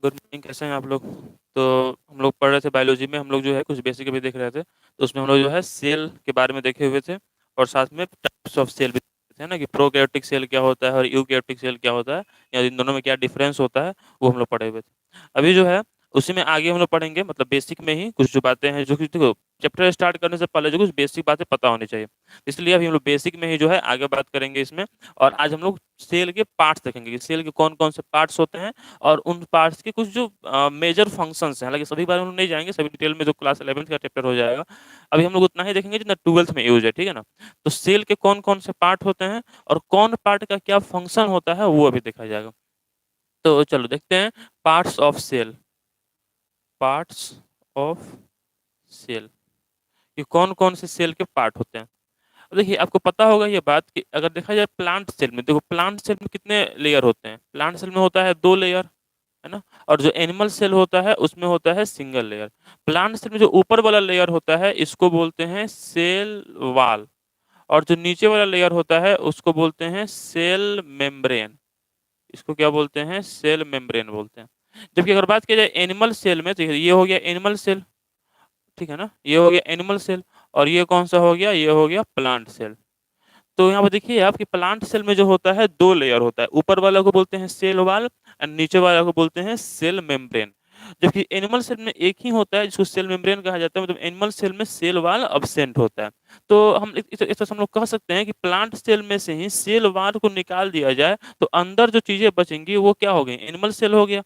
Good morning, कैसे हैं आप लोग? तो हम लोग पढ़ रहे थे बायोलॉजी में, हम लोग जो है कुछ बेसिक भी देख रहे थे। तो उसमें हम लोग जो है सेल के बारे में देखे हुए थे, और साथ में टाइप्स ऑफ सेल भी देखे थे ना, कि प्रोकैरियोटिक सेल क्या होता है और यूकैरियोटिक सेल क्या होता है, या इन दोनों में क्या डिफरेंस होता है, वो हम लोग पढ़े हुए थे। अभी जो है उसी में आगे हम लोग पढ़ेंगे, मतलब बेसिक में ही कुछ जो बातें हैं, जो कि देखो चैप्टर स्टार्ट करने से पहले जो कुछ बेसिक बातें पता होनी चाहिए। इसलिए अभी हम लोग बेसिक में ही जो है आगे बात करेंगे इसमें। और आज हम लोग सेल के पार्ट्स देखेंगे कि सेल के कौन कौन से पार्ट्स होते हैं, और उन पार्ट्स के कुछ जो मेजर फंक्शंस हैं। हालांकि सभी बारे में हम लोग नहीं जाएंगे, सभी डिटेल में जो क्लास 11th का चैप्टर हो जाएगा। अभी हम लोग उतना ही देखेंगे जितना 12th में यूज है, ठीक है ना। तो सेल के कौन कौन से पार्ट होते हैं और कौन पार्ट का क्या फंक्शन होता है, वो अभी देखा जाएगा। तो चलो देखते हैं। Parts of cell. Parts of cell, ये कौन कौन से सेल के पार्ट होते हैं। अब देखिए, आपको पता होगा ये बात कि अगर देखा जाए प्लांट सेल में, देखो प्लांट सेल में कितने लेयर होते हैं। प्लांट सेल में होता है 2 लेयर, है ना। और जो एनिमल सेल होता है उसमें होता है सिंगल लेयर। प्लांट सेल में जो ऊपर वाला लेयर होता है इसको बोलते हैं सेल वाल, और जो नीचे वाला लेयर होता है उसको बोलते हैं सेल मेम्ब्रेन। इसको क्या बोलते हैं? सेल मेम्ब्रेन बोलते हैं। जबकि अगर बात की जाए एनिमल सेल में, तो ये हो गया एनिमल सेल, ठीक है ना, ये हो गया एनिमल सेल। और ये कौन सा हो गया? ये हो गया प्लांट सेल। तो यहाँ पर देखिए आपके प्लांट सेल में जो होता है 2 लेयर होता है, ऊपर वाला को बोलते हैं सेल वाल और नीचे वाला को बोलते हैं सेल मेम्ब्रेन। जबकि एनिमल सेल में एक ही होता है जिसको सेल मेम्ब्रेन कहा जाता है, मतलब एनिमल सेल में सेल वाल अब्सेंट होता है। तो हम इस तरह से हम लोग कह सकते हैं कि प्लांट सेल में से ही सेल वाल को निकाल दिया जाए तो अंदर जो चीजें बचेंगी वो क्या हो गई? एनिमल सेल हो गया।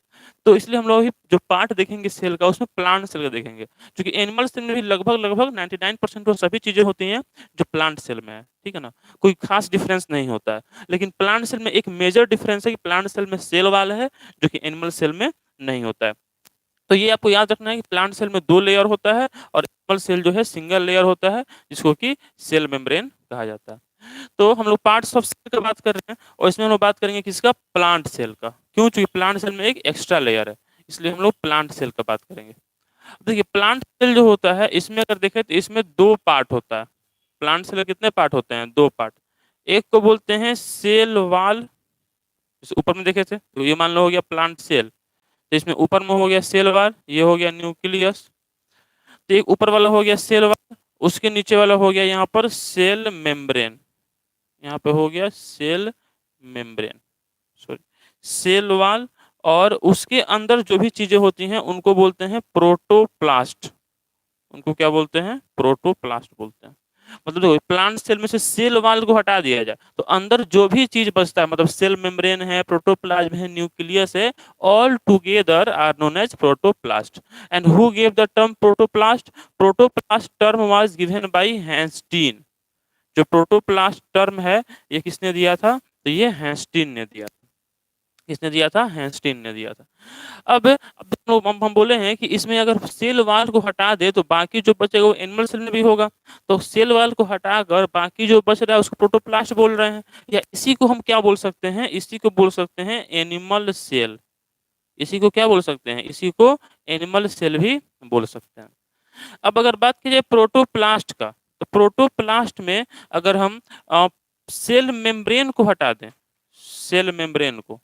तो इसलिए हम लोग अभी जो पार्ट देखेंगे सेल का, उसमें प्लांट सेल का देखेंगे, क्योंकि एनिमल सेल में भी लगभग लगभग 99% वो सभी चीजें होती हैं जो प्लांट सेल में है, ठीक है ना। कोई खास डिफरेंस नहीं होता है। लेकिन प्लांट सेल में एक मेजर डिफरेंस है कि प्लांट सेल में सेल वाल है, जो कि एनिमल सेल में नहीं होता है। तो ये आपको याद रखना है कि प्लांट सेल में 2 लेयर होता है, और एनिमल सेल जो है सिंगल लेयर होता है, जिसको कि सेल मेम्ब्रेन कहा जाता है। तो हम लोग पार्ट्स ऑफ सेल की बात कर रहे हैं, और इसमें हम लोग बात करेंगे किसका? प्लांट सेल का। क्यों? क्योंकि प्लांट सेल में एक एक्स्ट्रा लेयर है, इसलिए हम लोग प्लांट सेल का बात करेंगे। देखिए प्लांट सेल जो होता है इसमें अगर देखें तो इसमें 2 पार्ट होता है। प्लांट सेल के कितने पार्ट होते हैं? 2 पार्ट। एक को बोलते हैं सेल वाल, जैसे ऊपर में देखे थे, तो ये मान लो हो गया प्लांट सेल। तो इसमें ऊपर में हो गया सेल वाल, ये हो गया न्यूक्लियस। तो एक ऊपर वाला हो गया सेल वाल, उसके नीचे वाला हो गया यहाँ पर सेल मेम्ब्रेन। यहाँ पे हो गया cell membrane, sorry, cell wall. और उसके अंदर जो भी चीजें होती हैं उनको बोलते हैं प्रोटोप्लास्ट। उनको क्या बोलते हैं? प्रोटोप्लास्ट बोलते हैं। मतलब देखो प्लांट सेल में से सेल वाल को हटा दिया जाए तो अंदर जो भी चीज बचता है, मतलब सेल मेम्ब्रेन है, प्रोटोप्लाज्म है, न्यूक्लियस है, all together are known as protoplast. And who gave the term protoplast? Protoplast term was given by Hanstein. जो प्रोटोप्लास्ट टर्म है ये किसने दिया था? तो ये हैंस्टीन ने दिया था। किसने दिया था? हैंस्टीन ने दिया था। अब हम बोले हैं कि इसमें अगर सेल वाल को हटा दे तो बाकी जो बचेगा वो एनिमल सेल में भी होगा। तो सेल वाल को हटाकर बाकी जो बच रहा है उसको प्रोटोप्लास्ट बोल रहे हैं, या इसी को हम क्या बोल सकते हैं? इसी को बोल सकते हैं एनिमल सेल। इसी को क्या बोल सकते हैं? इसी को एनिमल सेल भी बोल सकते हैं। अब अगर बात की जाए प्रोटोप्लास्ट का, तो प्रोटोप्लास्ट में अगर हम सेल मेम्ब्रेन को हटा दें, सेल मेम्ब्रेन को,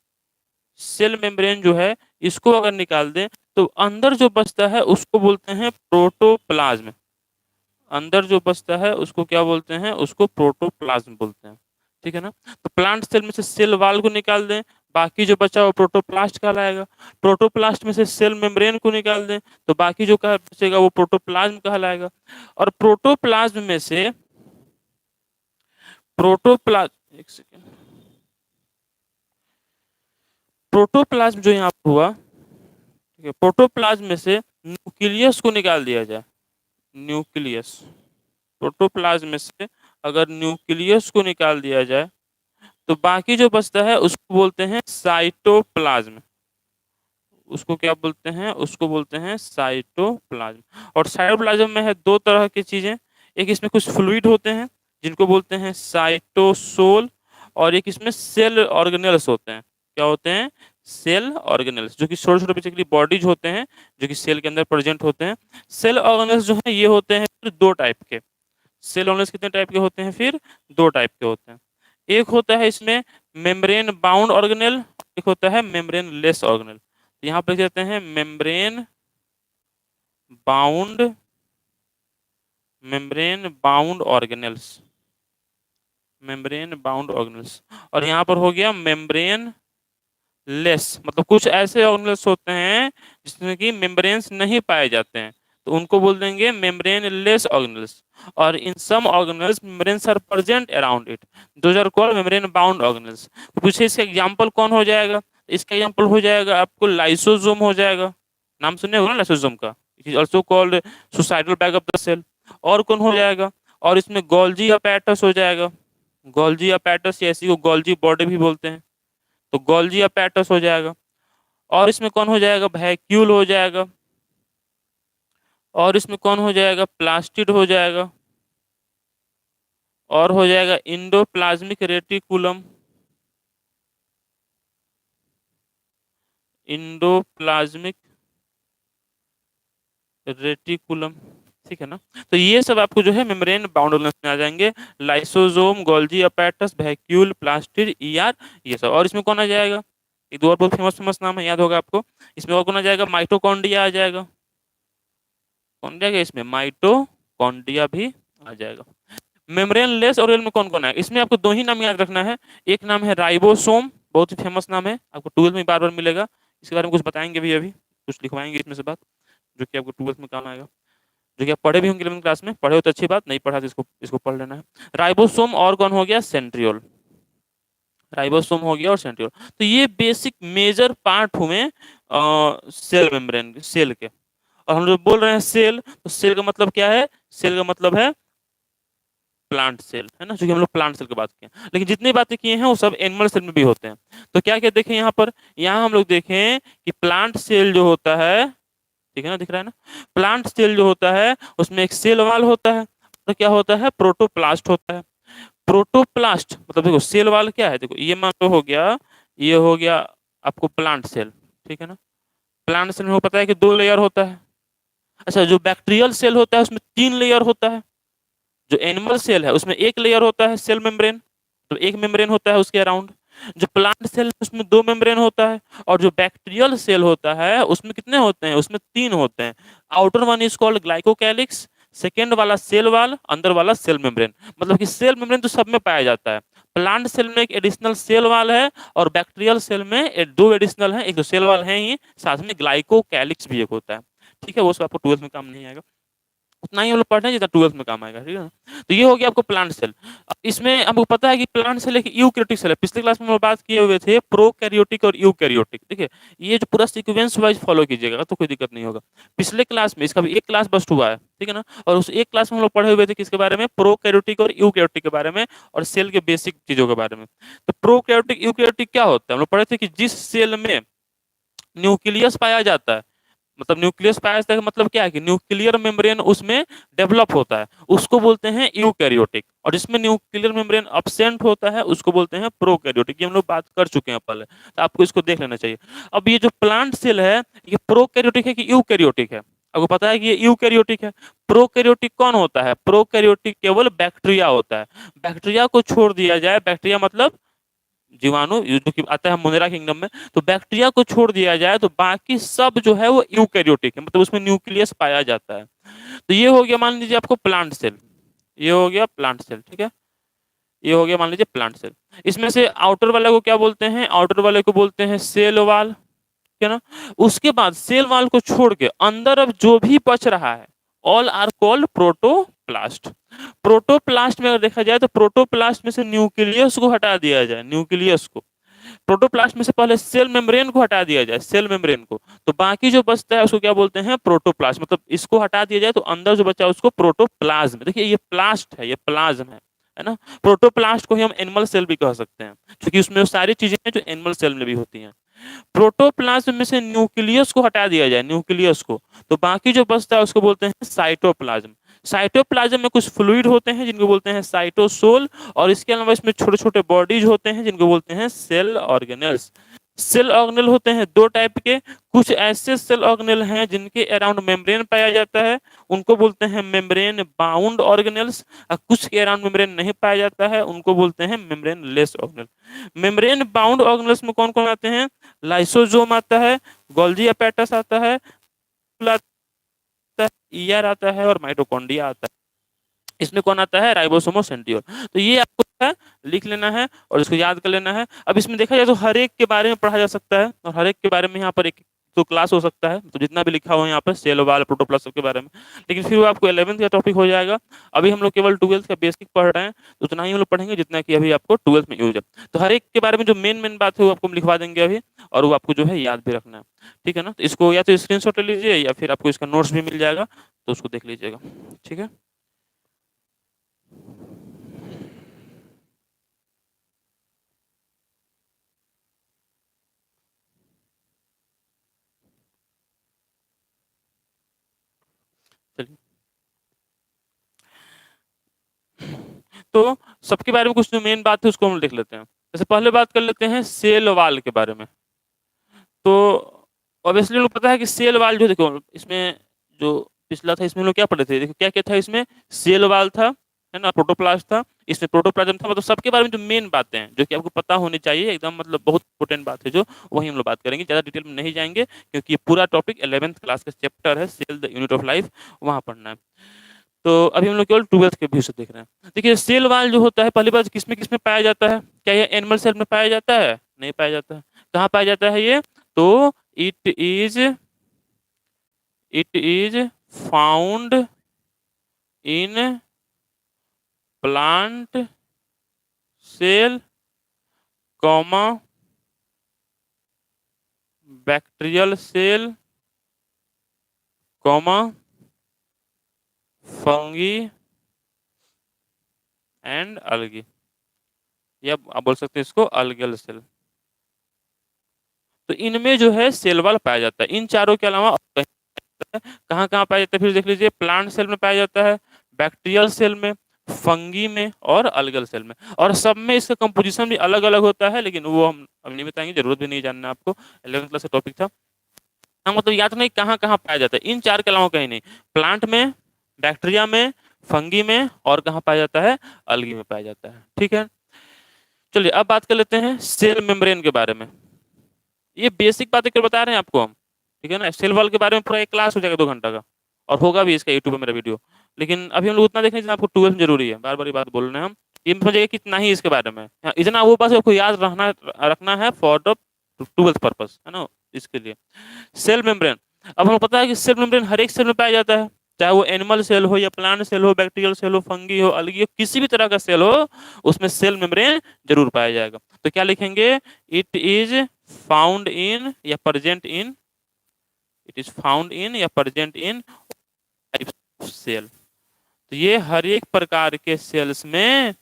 सेल मेम्ब्रेन जो है इसको अगर निकाल दें तो अंदर जो बचता है उसको बोलते हैं प्रोटोप्लाज्म। अंदर जो बचता है उसको क्या बोलते हैं? उसको प्रोटोप्लाज्म बोलते हैं, ठीक है ना। तो प्लांट सेल में से सेल वाल को निकाल दें, बाकी जो बचा वो प्रोटोप्लास्ट कहलाएगा। प्रोटोप्लास्ट में से सेल मेम्ब्रेन को निकाल दें तो बाकी जो बचेगा वो प्रोटोप्लाज्म कहलाएगा। और प्रोटोप्लाज्म में से प्रोटोप्लाज्म, एक सेकेंड, प्रोटोप्लाज्म जो यहाँ पर हुआ, ठीक है, प्रोटोप्लाज्म में से न्यूक्लियस को निकाल दिया जाए, न्यूक्लियस, प्रोटोप्लाज्म में से अगर न्यूक्लियस को निकाल दिया जाए तो बाकी जो बचता है उसको बोलते हैं साइटोप्लाज्म। उसको क्या बोलते हैं? उसको बोलते हैं साइटोप्लाज्म। और साइटोप्लाज्म में है 2 तरह की चीजें। एक इसमें कुछ फ्लूइड होते हैं जिनको बोलते हैं साइटोसोल, और एक इसमें सेल ऑर्गेनेल्स होते हैं। क्या होते हैं? सेल ऑर्गेनेल्स, जो कि छोटे छोटे बेसिकली बॉडीज होते हैं जो कि सेल के अंदर प्रेजेंट होते हैं। सेल ऑर्गेनेल्स जो है ये होते हैं फिर 2 टाइप के। सेल ऑर्गेनेल्स कितने टाइप के होते हैं? फिर 2 टाइप के होते हैं। एक होता है इसमें मेम्ब्रेन बाउंड ऑर्गेनेल, एक होता है मेम्ब्रेन लेस ऑर्गेनेल। यहाँ पर लिख देते हैं bound membrane bound organelles, membrane bound organelles. और यहाँ पर हो गया मेम्ब्रेन लेस, मतलब कुछ ऐसे ऑर्गेनेल्स होते हैं जिसमें कि मेम्ब्रेन्स नहीं पाए जाते हैं, तो उनको बोल देंगे मेम्ब्रेन लेस ऑर्गेनेल्स। और in some organelles membranes are present around it, those are called membrane bound organelles. पूछे इसका एग्जांपल कौन हो जाएगा? इसका एग्जांपल हो जाएगा आपको लाइसोसोम हो जाएगा, नाम सुने होगा ना लाइसोसोम का, it is also called suicidal bag of the cell. और कौन हो जाएगा? और इसमें गोल्जी अपैरेटस हो जाएगा, गोल्जी अपैरेटस, या इसी को गोल्जी बॉडी भी बोलते हैं, तो गोल्जी अपैरेटस हो जाएगा। और इसमें कौन हो जाएगा? वैक्यूल हो जाएगा। और इसमें कौन हो जाएगा? प्लास्टिड हो जाएगा। और हो जाएगा इंडोप्लाज्मिक रेटिकुलम, इंडोप्लाज्मिक रेटिकुलम, ठीक है ना। तो ये सब आपको जो है मेम्ब्रेन बाउंड ऑर्गेनेल्स में आ जाएंगे, lysosome, Golgi apparatus, vacuole, plastid, ER, ये सब। और इसमें कौन आ जाएगा? एक दो और बहुत फेमस फेमस नाम है, याद होगा आपको। इसमें और कौन आ जाएगा? माइटोकॉन्ड्रिया आ जाएगा, कौन जाएगा इसमें? माइटोकॉन्ड्रिया भी आ जाएगा। मेम्ब्रेन लेस ऑर्गेनेल में कौन कौन है? इसमें आपको दो ही नाम याद रखना है, एक नाम है राइबोसोम, बहुत ही फेमस नाम है, आपको 12th में बार बार मिलेगा, इसके बारे में कुछ बताएंगे भी, अभी कुछ लिखवाएंगे इसमें से बात, जो कि आपको 12th में काम आएगा, जो कि आप पढ़े भी होंगे 11th क्लास में, पढ़े हो तो अच्छी बात, नहीं पढ़ा तो इसको इसको पढ़ लेना है। राइबोसोम और कौन हो गया? सेंट्रियोल, राइबोसोम हो गया और सेंट्रियोल। तो ये बेसिक मेजर पार्ट हुए सेल मेम्ब्रेन, सेल के। और हम लोग बोल रहे हैं सेल, तो सेल का मतलब क्या है? सेल का मतलब है प्लांट सेल, है ना, क्योंकि हम लोग प्लांट सेल की बात किए, लेकिन जितनी बातें किए हैं वो सब एनिमल सेल में भी होते हैं। तो क्या क्या देखें यहाँ पर? यहाँ हम लोग देखें कि प्लांट सेल जो होता है, ठीक है ना, दिख रहा है ना, प्लांट सेल जो होता है उसमें एक सेल वाल होता है, तो क्या होता है? प्रोटोप्लास्ट होता है। प्रोटोप्लास्ट मतलब देखो सेल वाल क्या है, देखो ये मान लो हो गया, ये हो गया आपको प्लांट सेल, ठीक है ना। प्लांट सेल में वो पता है कि दो लेयर होता है। अच्छा, जो बैक्टीरियल सेल होता है उसमें तीन लेयर होता है। जो एनिमल सेल है उसमें एक लेयर होता है सेल मेम्ब्रेन, तो एक मेम्ब्रेन होता है उसके अराउंड। जो प्लांट सेल उसमें दो मेम्ब्रेन होता है। और जो बैक्टीरियल सेल होता है उसमें कितने होते हैं? उसमें तीन होते हैं। Outer one is called glycocalyx, second वाला सेल वाल, अंदर वाला सेल मेम्ब्रेन। मतलब कि सेल मेम्ब्रेन तो सब में पाया जाता है। प्लांट सेल में एक एडिशनल सेल वाल है, और बैक्टीरियल सेल में दो एडिशनल है, एक तो सेल वाल है ही, साथ में ग्लाइकोकैलिक्स भी एक होता है। ठीक है, वो सब आपको 12th में काम नहीं आएगा, उतना ही हम लोग पढ़ना है जितना 12th में काम आएगा, ठीक है ना। तो ये हो गया आपको प्लांट सेल। इसमें हमको पता है कि प्लांट सेल एक यूकैरियोटिक सेल है, पिछले क्लास में हम लोग बात किए हुए थे प्रोकैरियोटिक और यूकैरियोटिक, ठीक है। ये जो पूरा सीक्वेंस वाइज फॉलो कीजिएगा तो कोई दिक्कत नहीं होगा। पिछले क्लास में इसका भी एक क्लास बस्ट हुआ है, ठीक है ना, और उस एक क्लास में हम लोग पढ़े हुए थे किसके बारे में? प्रोकैरियोटिक और यूकैरियोटिक के बारे में, और सेल के बेसिक चीजों के बारे में। तो प्रोकैरियोटिक यूकैरियोटिक क्या होता है? हम लोग पढ़े थे कि जिस सेल में न्यूक्लियस पाया जाता है, मतलब न्यूक्लियस पाया जाता है मतलब क्या है कि न्यूक्लियर मेम्ब्रेन उसमें डेवलप होता है, उसको बोलते हैं यूकैरियोटिक। और जिसमें न्यूक्लियर मेम्ब्रेन अब्सेंट होता है उसको बोलते हैं प्रोकैरियोटिक। ये हम लोग बात कर चुके हैं पहले, तो आपको इसको देख लेना चाहिए। अब ये जो प्लांट सेल है ये प्रोकैरियोटिक है कि यूकैरियोटिक है? आपको पता है कि ये यूकैरियोटिक है। प्रोकैरियोटिक कौन होता है? प्रोकैरियोटिक केवल बैक्टीरिया होता है। बैक्टीरिया को छोड़ दिया जाए, बैक्टीरिया मतलब जीवाणु जो कि आता है मोनेरा किंगडम में, तो बैक्टीरिया को छोड़ दिया जाए तो बाकी सब जो है वो यूकैरियोटिक है, मतलब उसमें न्यूक्लियस पाया जाता है। तो ये हो गया मान लीजिए आपको प्लांट सेल, ये हो गया प्लांट सेल, ठीक है, ये हो गया मान लीजिए प्लांट सेल। इसमें से आउटर वाले को क्या बोलते हैं? आउटर वाले को बोलते हैं सेल वाल, ठीक है ना। उसके बाद सेल वाल को छोड़ के अंदर अब जो भी बच रहा है all are called protoplast. Protoplast में अगर देखा जाए तो प्रोटोप्लास्ट में से न्यूक्लियस को हटा दिया जाए, न्यूक्लियस को, प्रोटोप्लास्ट में से पहले सेल मेम्ब्रेन को हटा दिया जाए, सेल मेम्ब्रेन को, तो बाकी जो बचता है उसको क्या बोलते हैं? प्रोटोप्लास्ट। मतलब इसको हटा दिया जाए तो अंदर जो बचा है उसको प्रोटोप्लाज्म। देखिए ये प्लास्ट है, ये प्लाज्म है ना। प्रोटोप्लास्ट को ही हम एनिमल सेल भी कह सकते हैं, क्योंकि उसमें वो सारी चीजें हैं जो एनिमल सेल में भी होती हैं। प्रोटोप्लाज्म में से न्यूक्लियस को हटा दिया जाए, न्यूक्लियस को, तो बाकी जो बचता है उसको बोलते हैं साइटोप्लाज्म। साइटोप्लाज्म में कुछ फ्लूइड होते हैं जिनको बोलते हैं साइटोसोल, और इसके अलावा इसमें छोटे छोटे बॉडीज होते हैं जिनको बोलते हैं सेल ऑर्गेनेल्स। सेल ऑर्गेनेल होते हैं दो टाइप के, कुछ ऐसे सेल ऑर्गेनेल हैं जिनके अराउंड मेम्ब्रेन पाया जाता है, उनको बोलते हैं मेम्ब्रेन बाउंड ऑर्गेनेल्स, और कुछ के अराउंड मेम्ब्रेन नहीं पाया जाता है उनको बोलते हैं membrane less organelle. Membrane bound organelles में कौन कौन आते हैं? लाइसोसोम आता है, गोल्जी अपैरेटस आता है, ईआर आता है और माइटोकॉन्ड्रिया आता है। इसमें कौन आता है? राइबोसोम और सेंट्रियोल। तो ये आपको है लिख लेना है और इसको याद कर लेना है। अब इसमें देखा जाए तो हर एक के बारे में पढ़ा जा सकता है और हर एक के बारे में यहाँ पर एक तो क्लास हो सकता है, तो जितना भी लिखा हुआ है यहाँ पर सेल वाल प्रोटोप्लास्ट सब के बारे में, लेकिन फिर वो आपको 11th का टॉपिक हो जाएगा। अभी हम लोग केवल 12th का बेसिक पढ़ रहे हैं, तो उतना ही हम लोग पढ़ेंगे जितना कि अभी आपको 12th में यूज है। तो हर एक के बारे में जो मेन मेन बात है वो आपको हम लिखवा देंगे अभी, और वो आपको जो है याद भी रखना है। ठीक है ना? तो इसको या तो स्क्रीनशॉट ले लीजिए या फिर आपको इसका नोट्स भी मिल जाएगा, तो उसको देख लीजिएगा। ठीक है। चलिए, तो सबके बारे में कुछ जो मेन बात है उसको हम लिख लेते हैं। जैसे पहले बात कर लेते हैं सेल वाल के बारे में। तो ऑब्वियसली लोग पता है कि सेल वाल जो, देखो इसमें जो पिछला था इसमें हम लोग क्या पढ़े थे, देखो क्या क्या था इसमें। सेल वाल था, है ना, प्रोटोप्लास्ट था, इसमें प्रोटोप्लाज्म था। मतलब सबके बारे में जो मेन बातें हैं जो कि आपको पता होनी चाहिए एकदम, मतलब बहुत इंपॉर्टेंट बात है जो, वही हम लोग बात करेंगे। ज़्यादा डिटेल में नहीं जाएंगे क्योंकि ये पूरा टॉपिक 11th क्लास का चैप्टर है, cell the unit of life, वहाँ पढ़ना है। तो अभी हम लोग केवल 12th के व्यू से देख रहे हैं। देखिए सेल वाल जो होता है, पहली बात किसमें किसमें पाया जाता है? क्या ये एनिमल सेल में पाया जाता है? नहीं पाया जाता है। कहाँ पाया जाता है ये? तो it is found in plant cell, comma bacterial cell, comma fungi and algae, या आप बोल सकते हैं इसको अलगल सेल। तो इनमें जो है सेल वाल पाया जाता है। इन चारों के अलावा कहाँ कहाँ पाया जाता है फिर देख लीजिए। प्लांट सेल में पाया जाता है, बैक्टीरियल सेल में, फंगी में और अलगल सेल में। और सब में इसका कंपोजिशन भी अलग अलग होता है, लेकिन वो हम अब नहीं बताएंगे, जरूरत भी नहीं जानना आपको, 11th क्लास का टॉपिक था। हाँ, मतलब याद नहीं कहाँ कहाँ पाया जाता है, इन चार के अलावा कहीं नहीं। प्लांट में, बैक्टीरिया में, फंगी में और कहाँ पाया जाता है? अलगी में पाया जाता है। ठीक है। चलिए अब बात कर लेते हैं सेल मेम्ब्रेन के बारे में। ये बेसिक बातें कर बता रहे हैं आपको हम, ठीक है ना। सेल वॉल के बारे में पूरा एक क्लास हो जाएगा 2 घंटा का, और होगा भी इसका यूट्यूब पे मेरा वीडियो। लेकिन अभी हम लोग उतना देखें जितना आपको 12th जरूरी है, बार बार ये बात बोल रहे हैं हम। ये समझिए कितना ही इसके बारे में, हाँ, इतना वो बस आपको याद रखना रखना है फॉर द 12th पर्पस, है ना, इसके लिए। सेल मेम्ब्रेन, अब हमें पता है कि सेल मेम्ब्रेन हर एक सेल में पाया जाता है, चाहे वो एनिमल सेल हो या प्लांट सेल हो, बैक्टीरियल सेल हो, फंगी हो, अलगी हो, किसी भी तरह का सेल हो, उसमें सेल मेम्ब्रेन जरूर पाया जाएगा। तो क्या लिखेंगे? इट इज फाउंड इन या present in, it is found इन या प्रेजेंट इन सेल। तो ये हर एक प्रकार के सेल्स में है।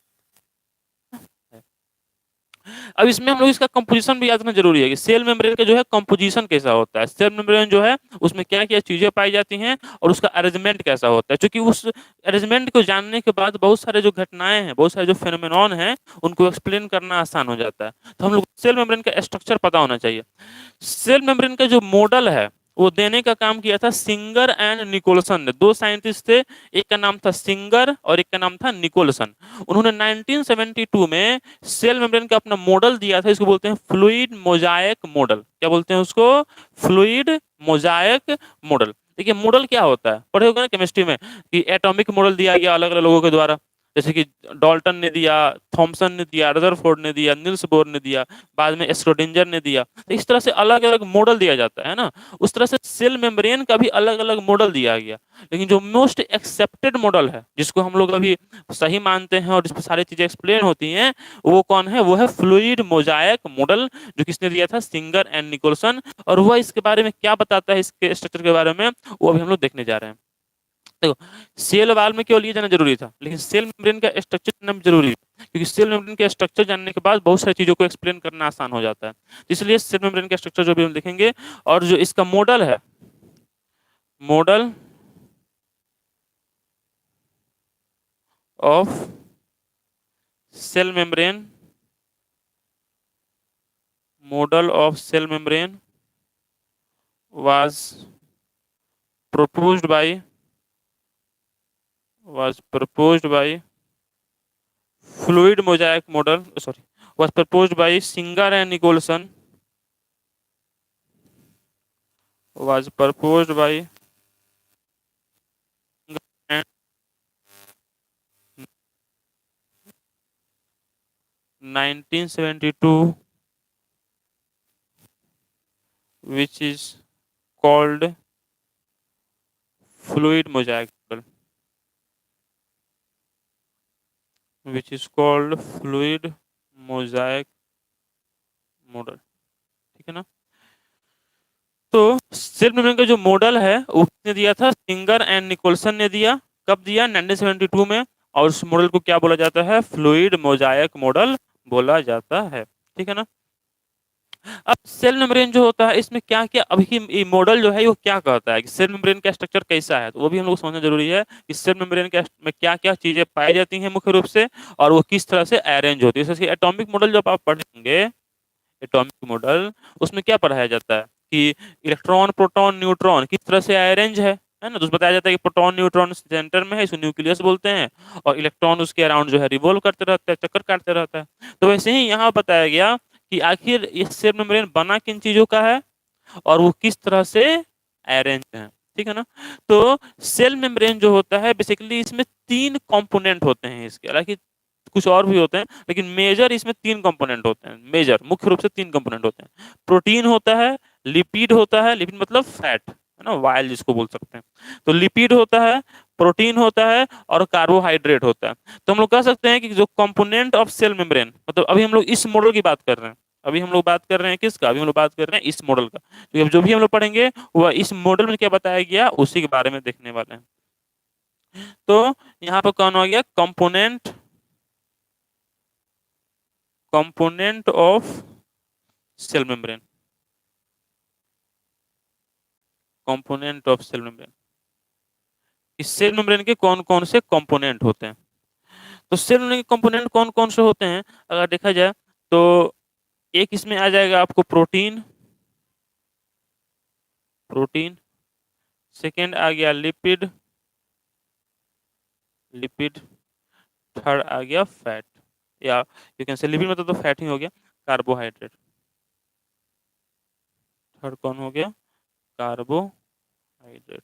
अब इसमें हम लोग इसका कंपोजिशन भी याद रखना जरूरी है कि सेल मेम्ब्रेन का जो है कंपोजिशन कैसा होता है, सेल मेम्ब्रेन जो है उसमें क्या क्या चीजें पाई जाती हैं और उसका अरेंजमेंट कैसा होता है। क्योंकि उस अरेंजमेंट को जानने के बाद बहुत सारे जो घटनाएं हैं, बहुत सारे जो फेनोमेनॉन हैं, उनको एक्सप्लेन करना आसान हो जाता है। तो हम लोग सेल मेम्ब्रेन का स्ट्रक्चर पता होना चाहिए। सेल मेम्ब्रेन का जो मॉडल है वो देने का काम किया था सिंगर एंड निकोलसन ने। 2 साइंटिस्ट थे, एक का नाम था सिंगर और एक का नाम था निकोलसन। उन्होंने 1972 में सेल मेम्ब्रेन का अपना मॉडल दिया था। इसको बोलते हैं फ्लूइड मोजाइक मॉडल। क्या बोलते हैं उसको? Fluid Mosaic model. देखिए मॉडल क्या होता है, पढ़े होगा ना केमिस्ट्री में, कि एटॉमिक मॉडल दिया गया अलग अलग लोगों के द्वारा, जैसे कि डाल्टन ने दिया, थॉमसन ने दिया, रदरफोर्ड ने दिया, निल्स बोर ने दिया, बाद में स्क्रोडिंजर ने दिया। तो इस तरह से अलग अलग मॉडल दिया जाता है ना। उस तरह से सेल मेम्ब्रेन का भी अलग अलग मॉडल दिया गया। लेकिन जो मोस्ट एक्सेप्टेड मॉडल है, जिसको हम लोग अभी सही मानते हैं और जिस पर सारी चीजें एक्सप्लेन होती हैं, वो कौन है? वो है फ्लूइड मोजाइक मॉडल, जो किसने दिया था? Singer and Nicolson. और वह इसके बारे में क्या बताता है, इसके स्ट्रक्चर के बारे में, वो अभी हम लोग देखने जा रहे हैं। देखो सेल वाल में केवल ये जानना जरूरी था, लेकिन सेल मेम्ब्रेन का स्ट्रक्चर जानना भी जरूरी है, क्योंकि सेल मेम्ब्रेन का स्ट्रक्चर जानने के बाद बहुत सारी चीजों को एक्सप्लेन करना आसान हो जाता है। इसलिए सेल मेम्ब्रेन का स्ट्रक्चर जो भी हम देखेंगे, और जो इसका मॉडल है, model of cell membrane, model of cell membrane was proposed by fluid mosaic model, sorry, was proposed by Singer and Nicholson was proposed by 1972, which is called fluid mosaic model, which is called fluid mosaic model. ठीक है ना। तो self membrane का जो model है वो किसने दिया था? सिंगर एंड निकोलसन ने दिया। कब दिया? 1972 में। और उस मॉडल को क्या बोला जाता है? फ्लूइड मोजाइक मॉडल बोला जाता है। ठीक है ना। अब सेल मेम्ब्रेन जो होता है इसमें क्या क्या अभी मॉडल जो है वो क्या कहता है कि सेल मेम्ब्रेन का स्ट्रक्चर कैसा है, तो वो भी हम लोग समझना जरूरी है कि सेल मेम्ब्रेन के में क्या क्या चीजें पाई जाती हैं मुख्य रूप से, और वो किस तरह से अरेंज होती है। जैसे एटॉमिक मॉडल जब आप पढ़ेंगे, एटॉमिक मॉडल, उसमें क्या पढ़ाया जाता है कि इलेक्ट्रॉन प्रोटॉन न्यूट्रॉन किस तरह से अरेंज है ना। तो उसमें बताया जाता है कि प्रोटॉन न्यूट्रॉन सेंटर में है, इसको न्यूक्लियस बोलते हैं, और इलेक्ट्रॉन उसके अराउंड जो है रिवॉल्व करते रहता है, चक्कर काटते रहता है। तो वैसे ही यहाँ बताया गया कि आखिर ये सेल मेम्ब्रेन बना किन चीजों का है और वो किस तरह से अरेंज है। ठीक है ना। तो सेल मेम्ब्रेन जो होता है बेसिकली इसमें तीन कंपोनेंट होते हैं इसके, हालांकि कुछ और भी होते हैं लेकिन मेजर इसमें तीन कंपोनेंट होते हैं। मेजर मुख्य रूप से तीन कंपोनेंट होते हैं। प्रोटीन होता है, लिपिड होता है, लिपिड मतलब फैट है ना, वाइल जिसको बोल सकते हैं। तो लिपिड होता है, प्रोटीन होता है और कार्बोहाइड्रेट होता है। तो हम लोग कह सकते हैं कि जो कंपोनेंट ऑफ सेल मेम्ब्रेन, मतलब अभी हम लोग इस मॉडल की बात कर रहे हैं, अभी हम लोग बात कर रहे हैं किसका? अभी हम लोग बात कर रहे हैं इस मॉडल का। तो अब जो भी हम लोग पढ़ेंगे वह इस मॉडल में क्या बताया गया उसी के बारे में देखने वाले हैं। तो यहाँ पर कौन हो गया? Component, component of cell membrane, component of cell membrane. इस सेल मेम्ब्रेन के कौन कौन से कंपोनेंट होते हैं? तो सेल मेम्ब्रेन के कंपोनेंट कौन कौन से होते हैं अगर देखा जाए तो एक इसमें आ जाएगा आपको प्रोटीन, प्रोटीन। सेकेंड आ गया लिपिड, लिपिड। थर्ड आ गया फैट, या यू कैन से लिपिड मतलब तो फैट ही हो गया। कार्बोहाइड्रेट, थर्ड कौन हो गया? कार्बोहाइड्रेट।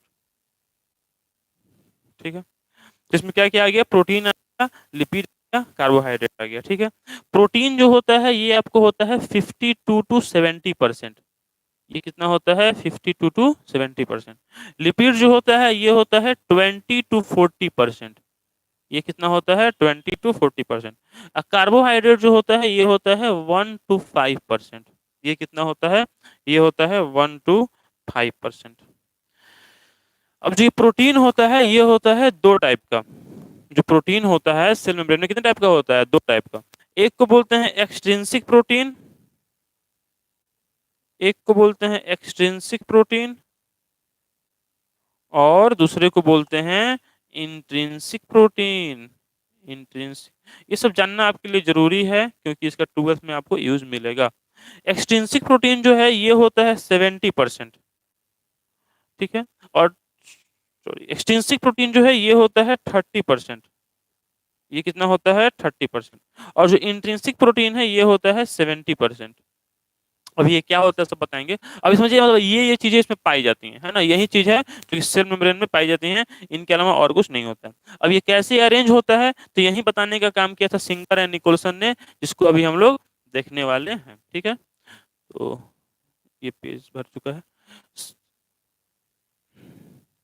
ठीक है। तो इसमें क्या क्या आ गया? प्रोटीन आ गया, लिपिड आ गया, कार्बोहाइड्रेट आ गया। ठीक है। प्रोटीन जो होता है ये आपको होता है 52 to 70%। ये कितना होता है? 52 to 70%। लिपिड जो होता है ये होता है 20 to 40%। ये कितना होता है? 20 to 40%। कार्बोहाइड्रेट जो होता है ये होता है 1 to 5%। ये कितना होता है? ये होता है 1 to 5%। अब जो ये प्रोटीन होता है ये होता है दो टाइप का। जो प्रोटीन होता है सेल मेम्ब्रेन में कितने टाइप का होता है? दो टाइप का। एक को बोलते हैं एक्सट्रिंसिक प्रोटीन, एक को बोलते हैं एक्सट्रिंसिक प्रोटीन, और दूसरे को बोलते हैं इंट्रिंसिक प्रोटीन। इंट्रिंसिक, ये सब जानना आपके लिए जरूरी है क्योंकि इसका 12th में आपको यूज मिलेगा। एक्सट्रिंसिक प्रोटीन जो है ये होता है 70%। ठीक है। और सॉरी, एक्सट्रिंसिक प्रोटीन जो है ये होता है 30%। ये कितना होता है? 30%। और जो इंट्रिंसिक प्रोटीन है ये होता है 70%। अब ये क्या होता है सब बताएंगे। अब समझिए मतलब ये चीजें इसमें पाई जाती हैं, है ना, यही चीज है जो कि सेल मेम्ब्रेन में पाई जाती हैं, इनके अलावा और कुछ नहीं होता है। अब ये कैसे अरेंज होता है तो यही बताने का काम किया था सिंगर एंड निकोलसन ने, जिसको अभी हम लोग देखने वाले हैं। ठीक है। तो ये पेज भर चुका है।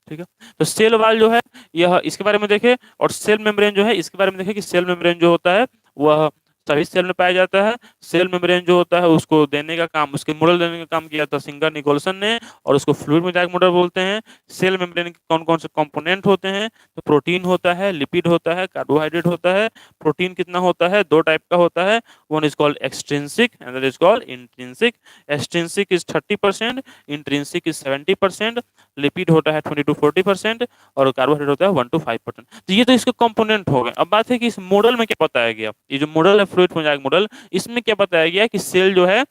ठीक है। तो सेल वॉल जो है यह इसके बारे में देखें, और सेल मेम्ब्रेन जो है इसके बारे में देखें कि सेल मेम्ब्रेन जो होता है वह सभी सेल में पाया जाता है। सेल मेम्ब्रेन जो होता है उसको देने का काम, उसके मॉडल देने का काम किया था सिंगर निकोलसन ने, और उसको फ्लूइड मोजाइक मॉडल बोलते हैं। सेल मेम्ब्रेन के कौन कौन से कंपोनेंट होते हैं? तो प्रोटीन होता है, लिपिड होता है, कार्बोहाइड्रेट होता है। प्रोटीन कितना होता है? दो टाइप का होता है। One is called extrinsic and other is called intrinsic. Extrinsic is 30%, intrinsic is 70%। Lipid होता है 20 to 40% और कार्बोहाइड्रेट होता है 1 to 5%। तो ये तो इसके कंपोनेंट हो गए। अब बात है कि इस मॉडल में क्या बताया गया, ये जो मॉडल है फ्लूइड मोजाइक मॉडल, इसमें क्या बताया गया कि सेल जो है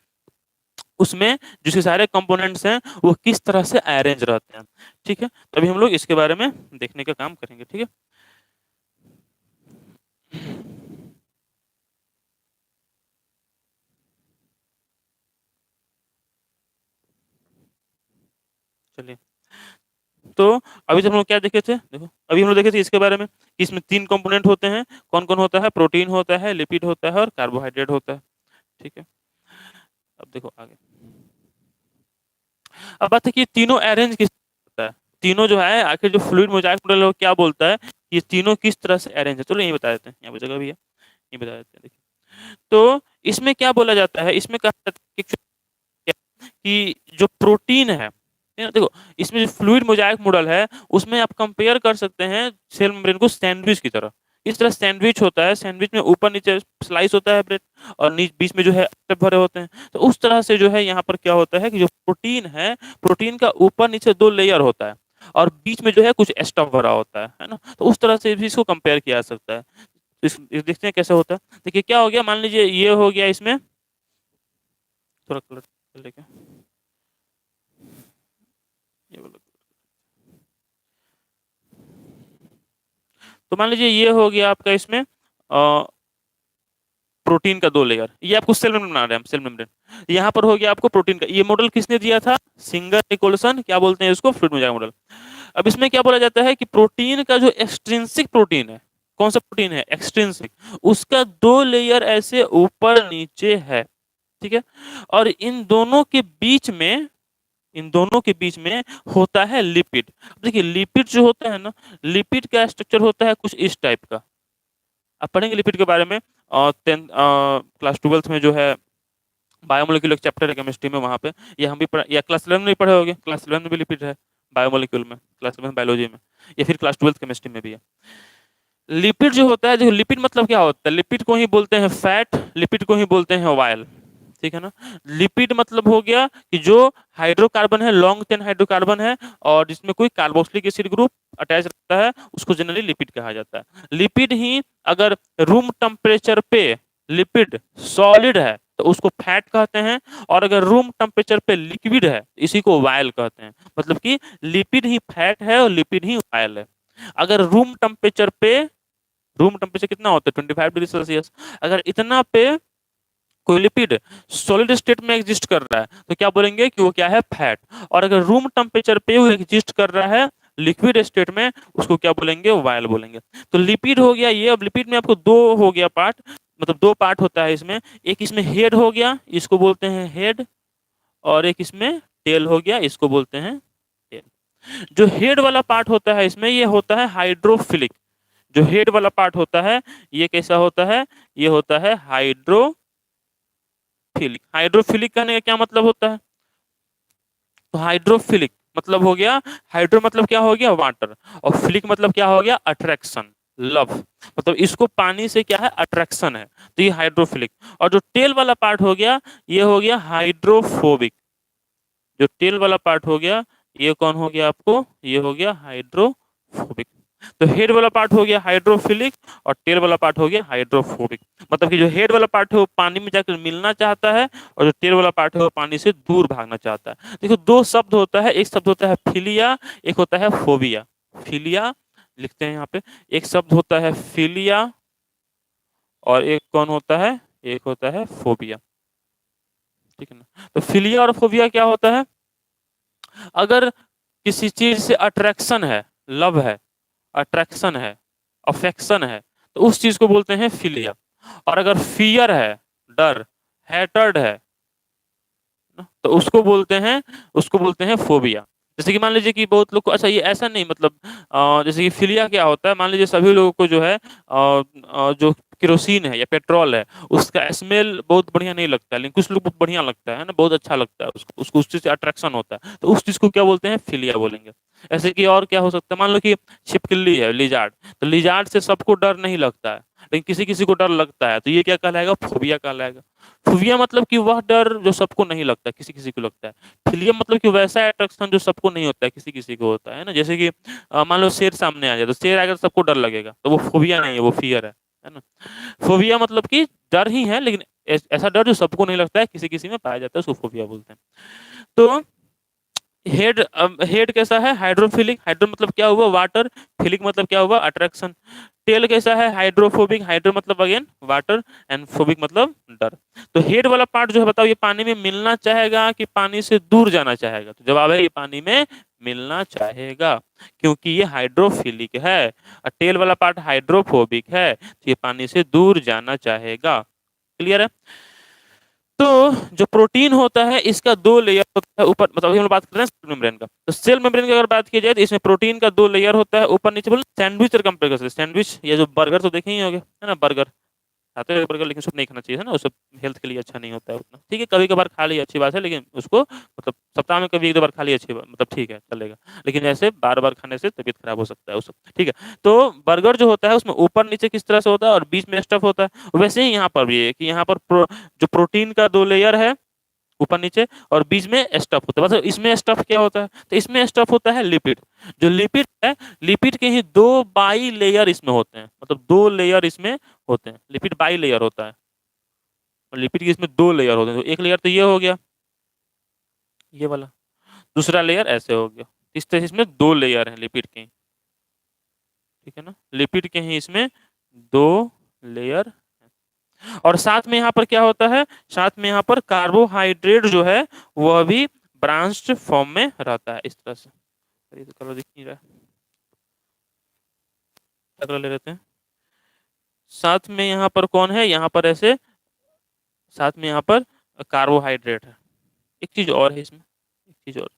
उसमें जिसके सारे कंपोनेंट्स हैं वो किस तरह से अरेंज रहते हैं। ठीक है। तभी हम लोग इसके बारे में देखने का काम करेंगे। ठीक है। चलिए, तो अभी तक हम लोग क्या देखे थे? देखो, अभी हम लोग देखे थे इसके बारे में कि इसमें 3 कंपोनेंट होते हैं। कौन-कौन होता है? प्रोटीन होता है, लिपिड होता है और कार्बोहाइड्रेट होता है। ठीक है? अब देखो आगे। अब बात है कि ये तीनों अरेंज किस होता है? तीनों जो है आखिर जो फ्लूइड मोज़ाइक मॉडल है वो क्या बोलता है? ये तीनों किस तरह से अरेंज है? चलो यही बता देते हैं। यहाँ पे जगह भी है, ये बता देते हैं देखिए। तो इसमें क्या बोला जाता है? इसमें कहा जाता है कि जो प्रोटीन है ना? देखो, इसमें जो फ्लूइड मोज़ाइक मॉडल है उसमें आप कंपेयर कर सकते हैं सेल मेम्ब्रेन को सैंडविच की तरह। इस तरह सैंडविच होता है, सैंडविच में ऊपर-नीचे स्लाइस होता है ब्रेड और बीच में जो है भरे होते हैं। तो उस तरह से जो है यहाँ पर क्या होता है कि जो प्रोटीन है, प्रोटीन का ऊपर-नीचे 2 लेयर होता है और बीच में जो है कुछ स्टफ़ भरा होता है ना? तो उस तरह से भी इसको कंपेयर किया जा सकता है। देखते हैं कैसे होता है। देखिए क्या हो गया, मान लीजिए ये हो गया इसमें, थोड़ा कलर लेके ये वाला। तो मान लीजिए ये हो गया आपका इसमें प्रोटीन का 2 लेयर। ये आपको सेल मेम्ब्रेन बना रहे हैं हम, सेल मेम्ब्रेन। यहाँ पर हो गया आपको प्रोटीन का। ये मॉडल किसने दिया था? सिंगर निकोलसन, क्या बोलते हैं इसको? Fluid mosaic model. अब इसमें क्या बोला जाता है कि प्रोटीन का जो एक्सट्रिंसिक प्रोटीन है, कौन सा प्रोटीन है? एक्सट्रिंसिक, उसका 2 लेयर ऐसे ऊपर-नीचे है। ठीक है? और इन दोनों के बीच में होता है लिपिड। देखिए लिपिड जो होता है ना, लिपिड का स्ट्रक्चर होता है कुछ इस टाइप का। आप पढ़ेंगे लिपिड के बारे में क्लास 12th में जो है बायोमोलिक्यूल एक चैप्टर है केमिस्ट्री में, वहाँ पे। ये हम भी पढ़ा या क्लास 11 में भी पढ़े होंगे। क्लास 11 में भी लिपिड है बायोमोलिक्यूल में, क्लास 11 बायोलॉजी में, या फिर क्लास 12th केमिस्ट्री में भी है। लिपिड जो होता है, जो लिपिड मतलब क्या होता है? लिपिड को ही बोलते हैं फैट, लिपिड को ही बोलते हैं ऑयल। ठीक है ना? लिपिड मतलब हो गया कि जो हाइड्रोकार्बन है, लॉन्ग चेन हाइड्रोकार्बन है और जिसमें कोई कार्बोक्सिलिक एसिड ग्रुप अटैच रहता है, उसको जनरली लिपिड कहा जाता है। लिपिड ही अगर रूम टेम्परेचर पे लिपिड सॉलिड है तो उसको फैट कहते हैं, और अगर रूम टेम्परेचर पे लिक्विड है इसी को ऑयल कहते हैं। मतलब कि लिपिड ही फैट है और लिपिड ही ऑयल है। अगर रूम टेम्परेचर कितना होता है? 25 डिग्री सेल्सियस। अगर इतना पे कोई लिपिड सॉलिड स्टेट में एग्जिस्ट कर रहा है तो क्या बोलेंगे कि वो क्या है? फैट। और अगर रूम टेम्परेचर पे वो एग्जिस्ट कर रहा है लिक्विड स्टेट में, उसको क्या बोलेंगे? ऑयल बोलेंगे। तो लिपिड हो गया ये। अब लिपिड में आपको 2 हो गया पार्ट, मतलब 2 पार्ट होता है इसमें। एक इसमें हेड हो गया, इसको बोलते हैं हेड, और एक इसमें टेल हो गया, इसको बोलते हैं टेल। जो हेड वाला पार्ट होता है इसमें, ये होता है हाइड्रोफिलिक। जो हेड वाला पार्ट होता है ये कैसा होता है? ये होता है हाइड्रोफिलिक। हाइड्रोफिलिक कहने का क्या मतलब होता है? तो हाइड्रोफिलिक मतलब हो गया, हाइड्रो मतलब क्या हो गया? वाटर, और फिलिक मतलब क्या हो गया? Attraction, love. मतलब इसको पानी से क्या है? अट्रैक्शन है, तो ये हाइड्रोफिलिक। और जो टेल वाला पार्ट हो गया ये हो गया हाइड्रोफोबिक। जो टेल वाला पार्ट हो गया ये कौन हो गया आपको? ये हो गया हाइड्रोफोबिक। तो हेड वाला पार्ट हो गया हाइड्रोफिलिक और टेल वाला पार्ट हो गया हाइड्रोफोबिक। मतलब कि जो हेड वाला पार्ट है वो पानी में जाकर मिलना चाहता है और जो टेल वाला पार्ट है वो पानी से दूर भागना चाहता है। देखो 2 शब्द होता है, एक शब्द होता है फिलिया, एक होता है फोबिया। फिलिया लिखते हैं यहाँ पे, एक शब्द होता है फिलिया और एक कौन होता है? एक होता है फोबिया। ठीक है ना? तो फिलिया और फोबिया क्या होता है? अगर किसी चीज से अट्रैक्शन है, लव है, अट्रैक्शन है, अफेक्शन है, तो उस चीज को बोलते हैं फिलिया। और अगर फियर है, डर, हैटर्ड है ना, तो उसको बोलते हैं फोबिया। जैसे कि मान लीजिए कि बहुत लोग को, अच्छा ये ऐसा नहीं, मतलब जैसे कि फिलिया क्या होता है, मान लीजिए सभी लोगों को जो है जो केरोसिन है या पेट्रोल है उसका स्मेल बहुत बढ़िया नहीं लगता है, लेकिन कुछ लोग बहुत बढ़िया लगता है ना, बहुत अच्छा लगता है उसको, उस चीज से अट्रैक्शन होता है, तो उस चीज को क्या बोलते हैं? फिलिया बोलेंगे। ऐसे कि और क्या हो सकता है? मान लो कि छिपकली है, लिजार्ड, तो लिजार्ड से सबको डर नहीं लगता है लेकिन किसी किसी को डर लगता है, तो ये क्या कहलाएगा? फोबिया कहलाएगा। फोबिया मतलब कि वह डर जो सबको नहीं लगता, किसी किसी को लगता है। फिलिया मतलब कि वैसा अट्रैक्शन जो सबको नहीं होता है, किसी किसी को होता है ना। जैसे कि मान लो शेर सामने आ जाए, तो शेर अगर सबको डर लगेगा तो वो फोबिया नहीं है, वो फियर है ना। फोबिया मतलब कि डर ही है, लेकिन ऐसा डर जो सबको नहीं लगता है, किसी किसी में पाया जाता है, उसको फोबिया बोलते हैं। तो हेड हेड कैसा है? हाइड्रोफिलिक, हाइड्रो मतलब क्या हुआ? वाटर, फिलिक मतलब क्या हुआ? अट्रैक्शन। टेल कैसा है? हाइड्रोफोबिक, हाइड्रो मतलब अगेन वाटर, एंड फोबिक मतलब डर। तो हेड वाला पार्ट जो है बताओ, ये पानी में मिलना चाहेगा कि पानी से दूर जाना चाहेगा? तो जवाब है ये पानी में मिलना चाहेगा, क्योंकि ये हाइड्रोफिलिक है। और टेल वाला पार्ट हाइड्रोफोबिक है, तो ये पानी से दूर जाना चाहेगा। क्लियर है? तो जो प्रोटीन होता है इसका दो लेयर होता है ऊपर, मतलब अभी हम लोग बात कर रहे हैं सेल मेम्ब्रेन का। तो सेल मेम्ब्रेन की अगर बात की जाए तो इसमें प्रोटीन का दो लेयर होता है ऊपर नीचे। बोले सैंडविच अगर कंपेयर कर सकते हैं, सैंडविच या जो बर्गर तो देखे ही होंगे, है ना? बर्गर खाते हैं बर्गर, लेकिन सब नहीं खाना चाहिए, है ना? उससे हेल्थ के लिए अच्छा नहीं होता है उतना। ठीक है, कभी कभार खा लिया अच्छी बात है, लेकिन उसको मतलब सप्ताह में कभी एक दो बार खा लिया अच्छी बात, मतलब ठीक है चलेगा। लेकिन ऐसे बार बार खाने से तबीयत खराब हो सकता है उससे। ठीक है, तो बर्गर जो होता है उसमें ऊपर नीचे किस तरह से होता है और बीच में स्टफ होता है, वैसे ही यहाँ पर भी है कि यहाँ पर जो प्रोटीन का दो लेयर है ऊपर नीचे, और बीच में स्टफ होता है। मतलब इसमें स्टफ क्या होता है? तो इसमें स्टफ होता है लिपिड। जो लिपिड है, लिपिड के ही दो बाई लेयर इसमें होते हैं, मतलब दो लेयर इसमें होते हैं। लिपिड बाई लेयर होता है, और लिपिड के इसमें दो लेयर होते हैं। तो एक लेयर तो ये हो गया, ये वाला, दूसरा लेयर ऐसे हो गया। इस तरह से इसमें दो लेयर हैं लिपिड के। ठीक है ना? लिपिड के ही इसमें दो लेयर। और साथ में यहाँ पर क्या होता है? साथ में यहाँ पर कार्बोहाइड्रेट जो है वह भी ब्रांच्ड फॉर्म में रहता है इस तरह से। ये तो कलर दिख नहीं रहा है, कलर ले लेते हैं। साथ में यहाँ पर कौन है? यहाँ पर ऐसे साथ में यहाँ पर कार्बोहाइड्रेट है। एक चीज और है इसमें, एक चीज और,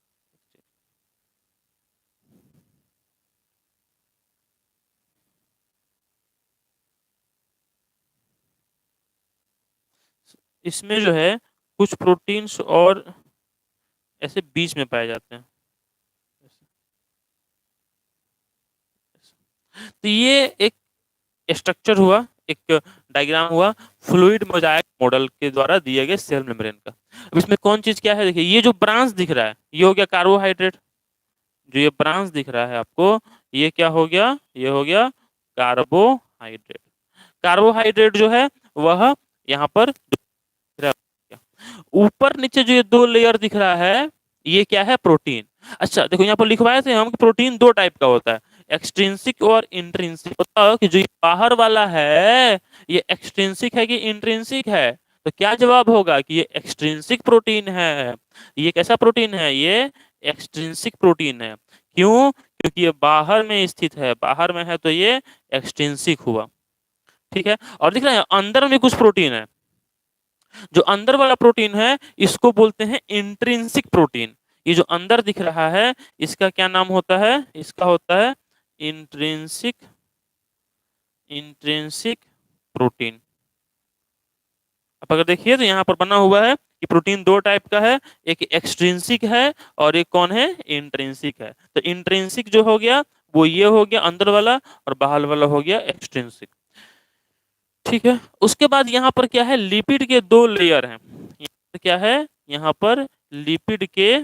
इसमें जो है कुछ प्रोटीन्स और ऐसे बीच में पाए जाते हैं। तो ये एक स्ट्रक्चर हुआ, एक डायग्राम हुआ फ्लूइड मोजाइक मॉडल के द्वारा दिए गए सेल मेम्ब्रेन का। अब इसमें कौन चीज क्या है? देखिए, ये जो ब्रांच दिख रहा है ये हो गया कार्बोहाइड्रेट। जो ये ब्रांच दिख रहा है आपको, ये क्या हो गया? ये हो गया कार्बोहाइड्रेट। कार्बोहाइड्रेट जो है वह यहाँ पर ऊपर नीचे जो ये दो लेयर दिख रहा है, ये क्या है? प्रोटीन। अच्छा देखो, यहाँ पर लिखवाए थे हम कि प्रोटीन दो टाइप का होता है, एक्सट्रिंसिक और इंट्रिंसिक। बताओ कि जो ये बाहर वाला है ये एक्सट्रिंसिक है कि इंट्रिंसिक है? तो क्या जवाब होगा कि ये एक्सट्रिंसिक प्रोटीन है। ये कैसा प्रोटीन है? ये एक्सट्रिंसिक प्रोटीन है। क्यों? क्योंकि ये बाहर में स्थित है, बाहर में है तो ये एक्सट्रिंसिक हुआ। ठीक है, और दिख रहा है अंदर में कुछ प्रोटीन है। जो अंदर वाला प्रोटीन है इसको बोलते हैं इंट्रिंसिक प्रोटीन। ये जो अंदर दिख रहा है इसका क्या नाम होता है? इसका होता है इंट्रिंसिक, इंट्रिंसिक प्रोटीन। अब अगर देखिए तो यहाँ पर बना हुआ है कि प्रोटीन दो टाइप का है, एक एक्सट्रिंसिक है और एक कौन है? इंट्रिंसिक है। तो इंट्रिंसिक जो हो गया वो ये हो गया अंदर वाला, और बाहर वाला हो गया एक्सट्रिंसिक। ठीक है, उसके बाद यहाँ पर क्या है? लिपिड के दो लेयर हैं। यहाँ पर क्या है? यहाँ पर लिपिड के,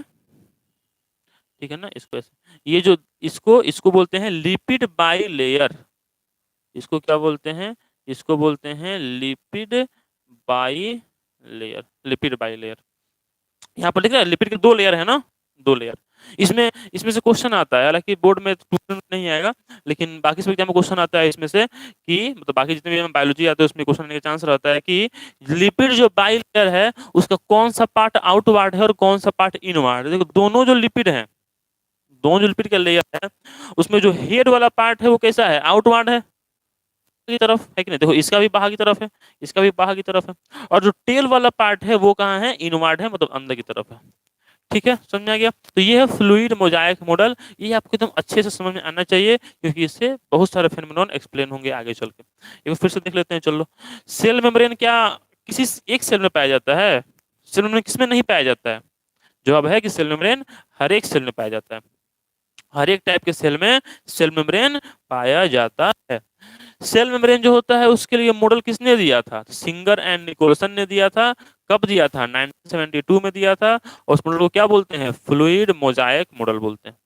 ठीक है ना, इसको ऐसे, ये जो इसको इसको बोलते हैं लिपिड बाई लेयर। इसको क्या बोलते हैं? इसको बोलते हैं lipid by layer, lipid by layer. यहाँ पर लिख रहा है लिपिड के दो लेयर है ना, दो लेयर। इसमें इसमें से क्वेश्चन आता है, हालांकि बोर्ड में क्वेश्चन नहीं आएगा, लेकिन बाकी सब एग्जाम में क्वेश्चन आता है इसमें से कि मतलब बाकी जितने भी बायोलॉजी आते हैं उसमें क्वेश्चन आने का चांस रहता है कि लिपिड जो बाई लेयर है उसका कौन सा पार्ट आउटवार्ड है और कौन सा पार्ट इनवार्ड है। देखो, दोनों जो लिपिड है, दोनों जो लिपिड का लेयर है उसमें जो हेड वाला पार्ट है वो कैसा है? आउटवार्ड है की तरफ, है कि नहीं? देखो, इसका भी बाहर की तरफ है, इसका भी बाहर की तरफ है। और जो टेल वाला पार्ट है वो कहाँ है? इनवार्ड है, मतलब अंदर की तरफ है। ठीक है, समझ में आ गया? तो ये है फ्लूइड मोजाइक मॉडल। ये आपको एकदम अच्छे से समझ में आना चाहिए, क्योंकि इससे बहुत सारे फेनोमेनन एक्सप्लेन होंगे आगे चल के। एक बार फिर से देख लेते हैं, चलो। सेल मेम्ब्रेन क्या किसी एक सेल में पाया जाता है? सेल मेम्ब्रेन किसमें नहीं पाया जाता है? जवाब है कि सेल मेम्ब्रेन हर एक सेल में पाया जाता है। हर एक टाइप के सेल में सेल मेम्ब्रेन पाया जाता है। सेल मेम्ब्रेन जो होता है उसके लिए मॉडल किसने दिया था? सिंगर एंड निकोलसन ने दिया था। कब दिया था? 1972 में दिया था। और उस मॉडल को क्या बोलते हैं? फ्लूइड मोजाइक मॉडल बोलते हैं।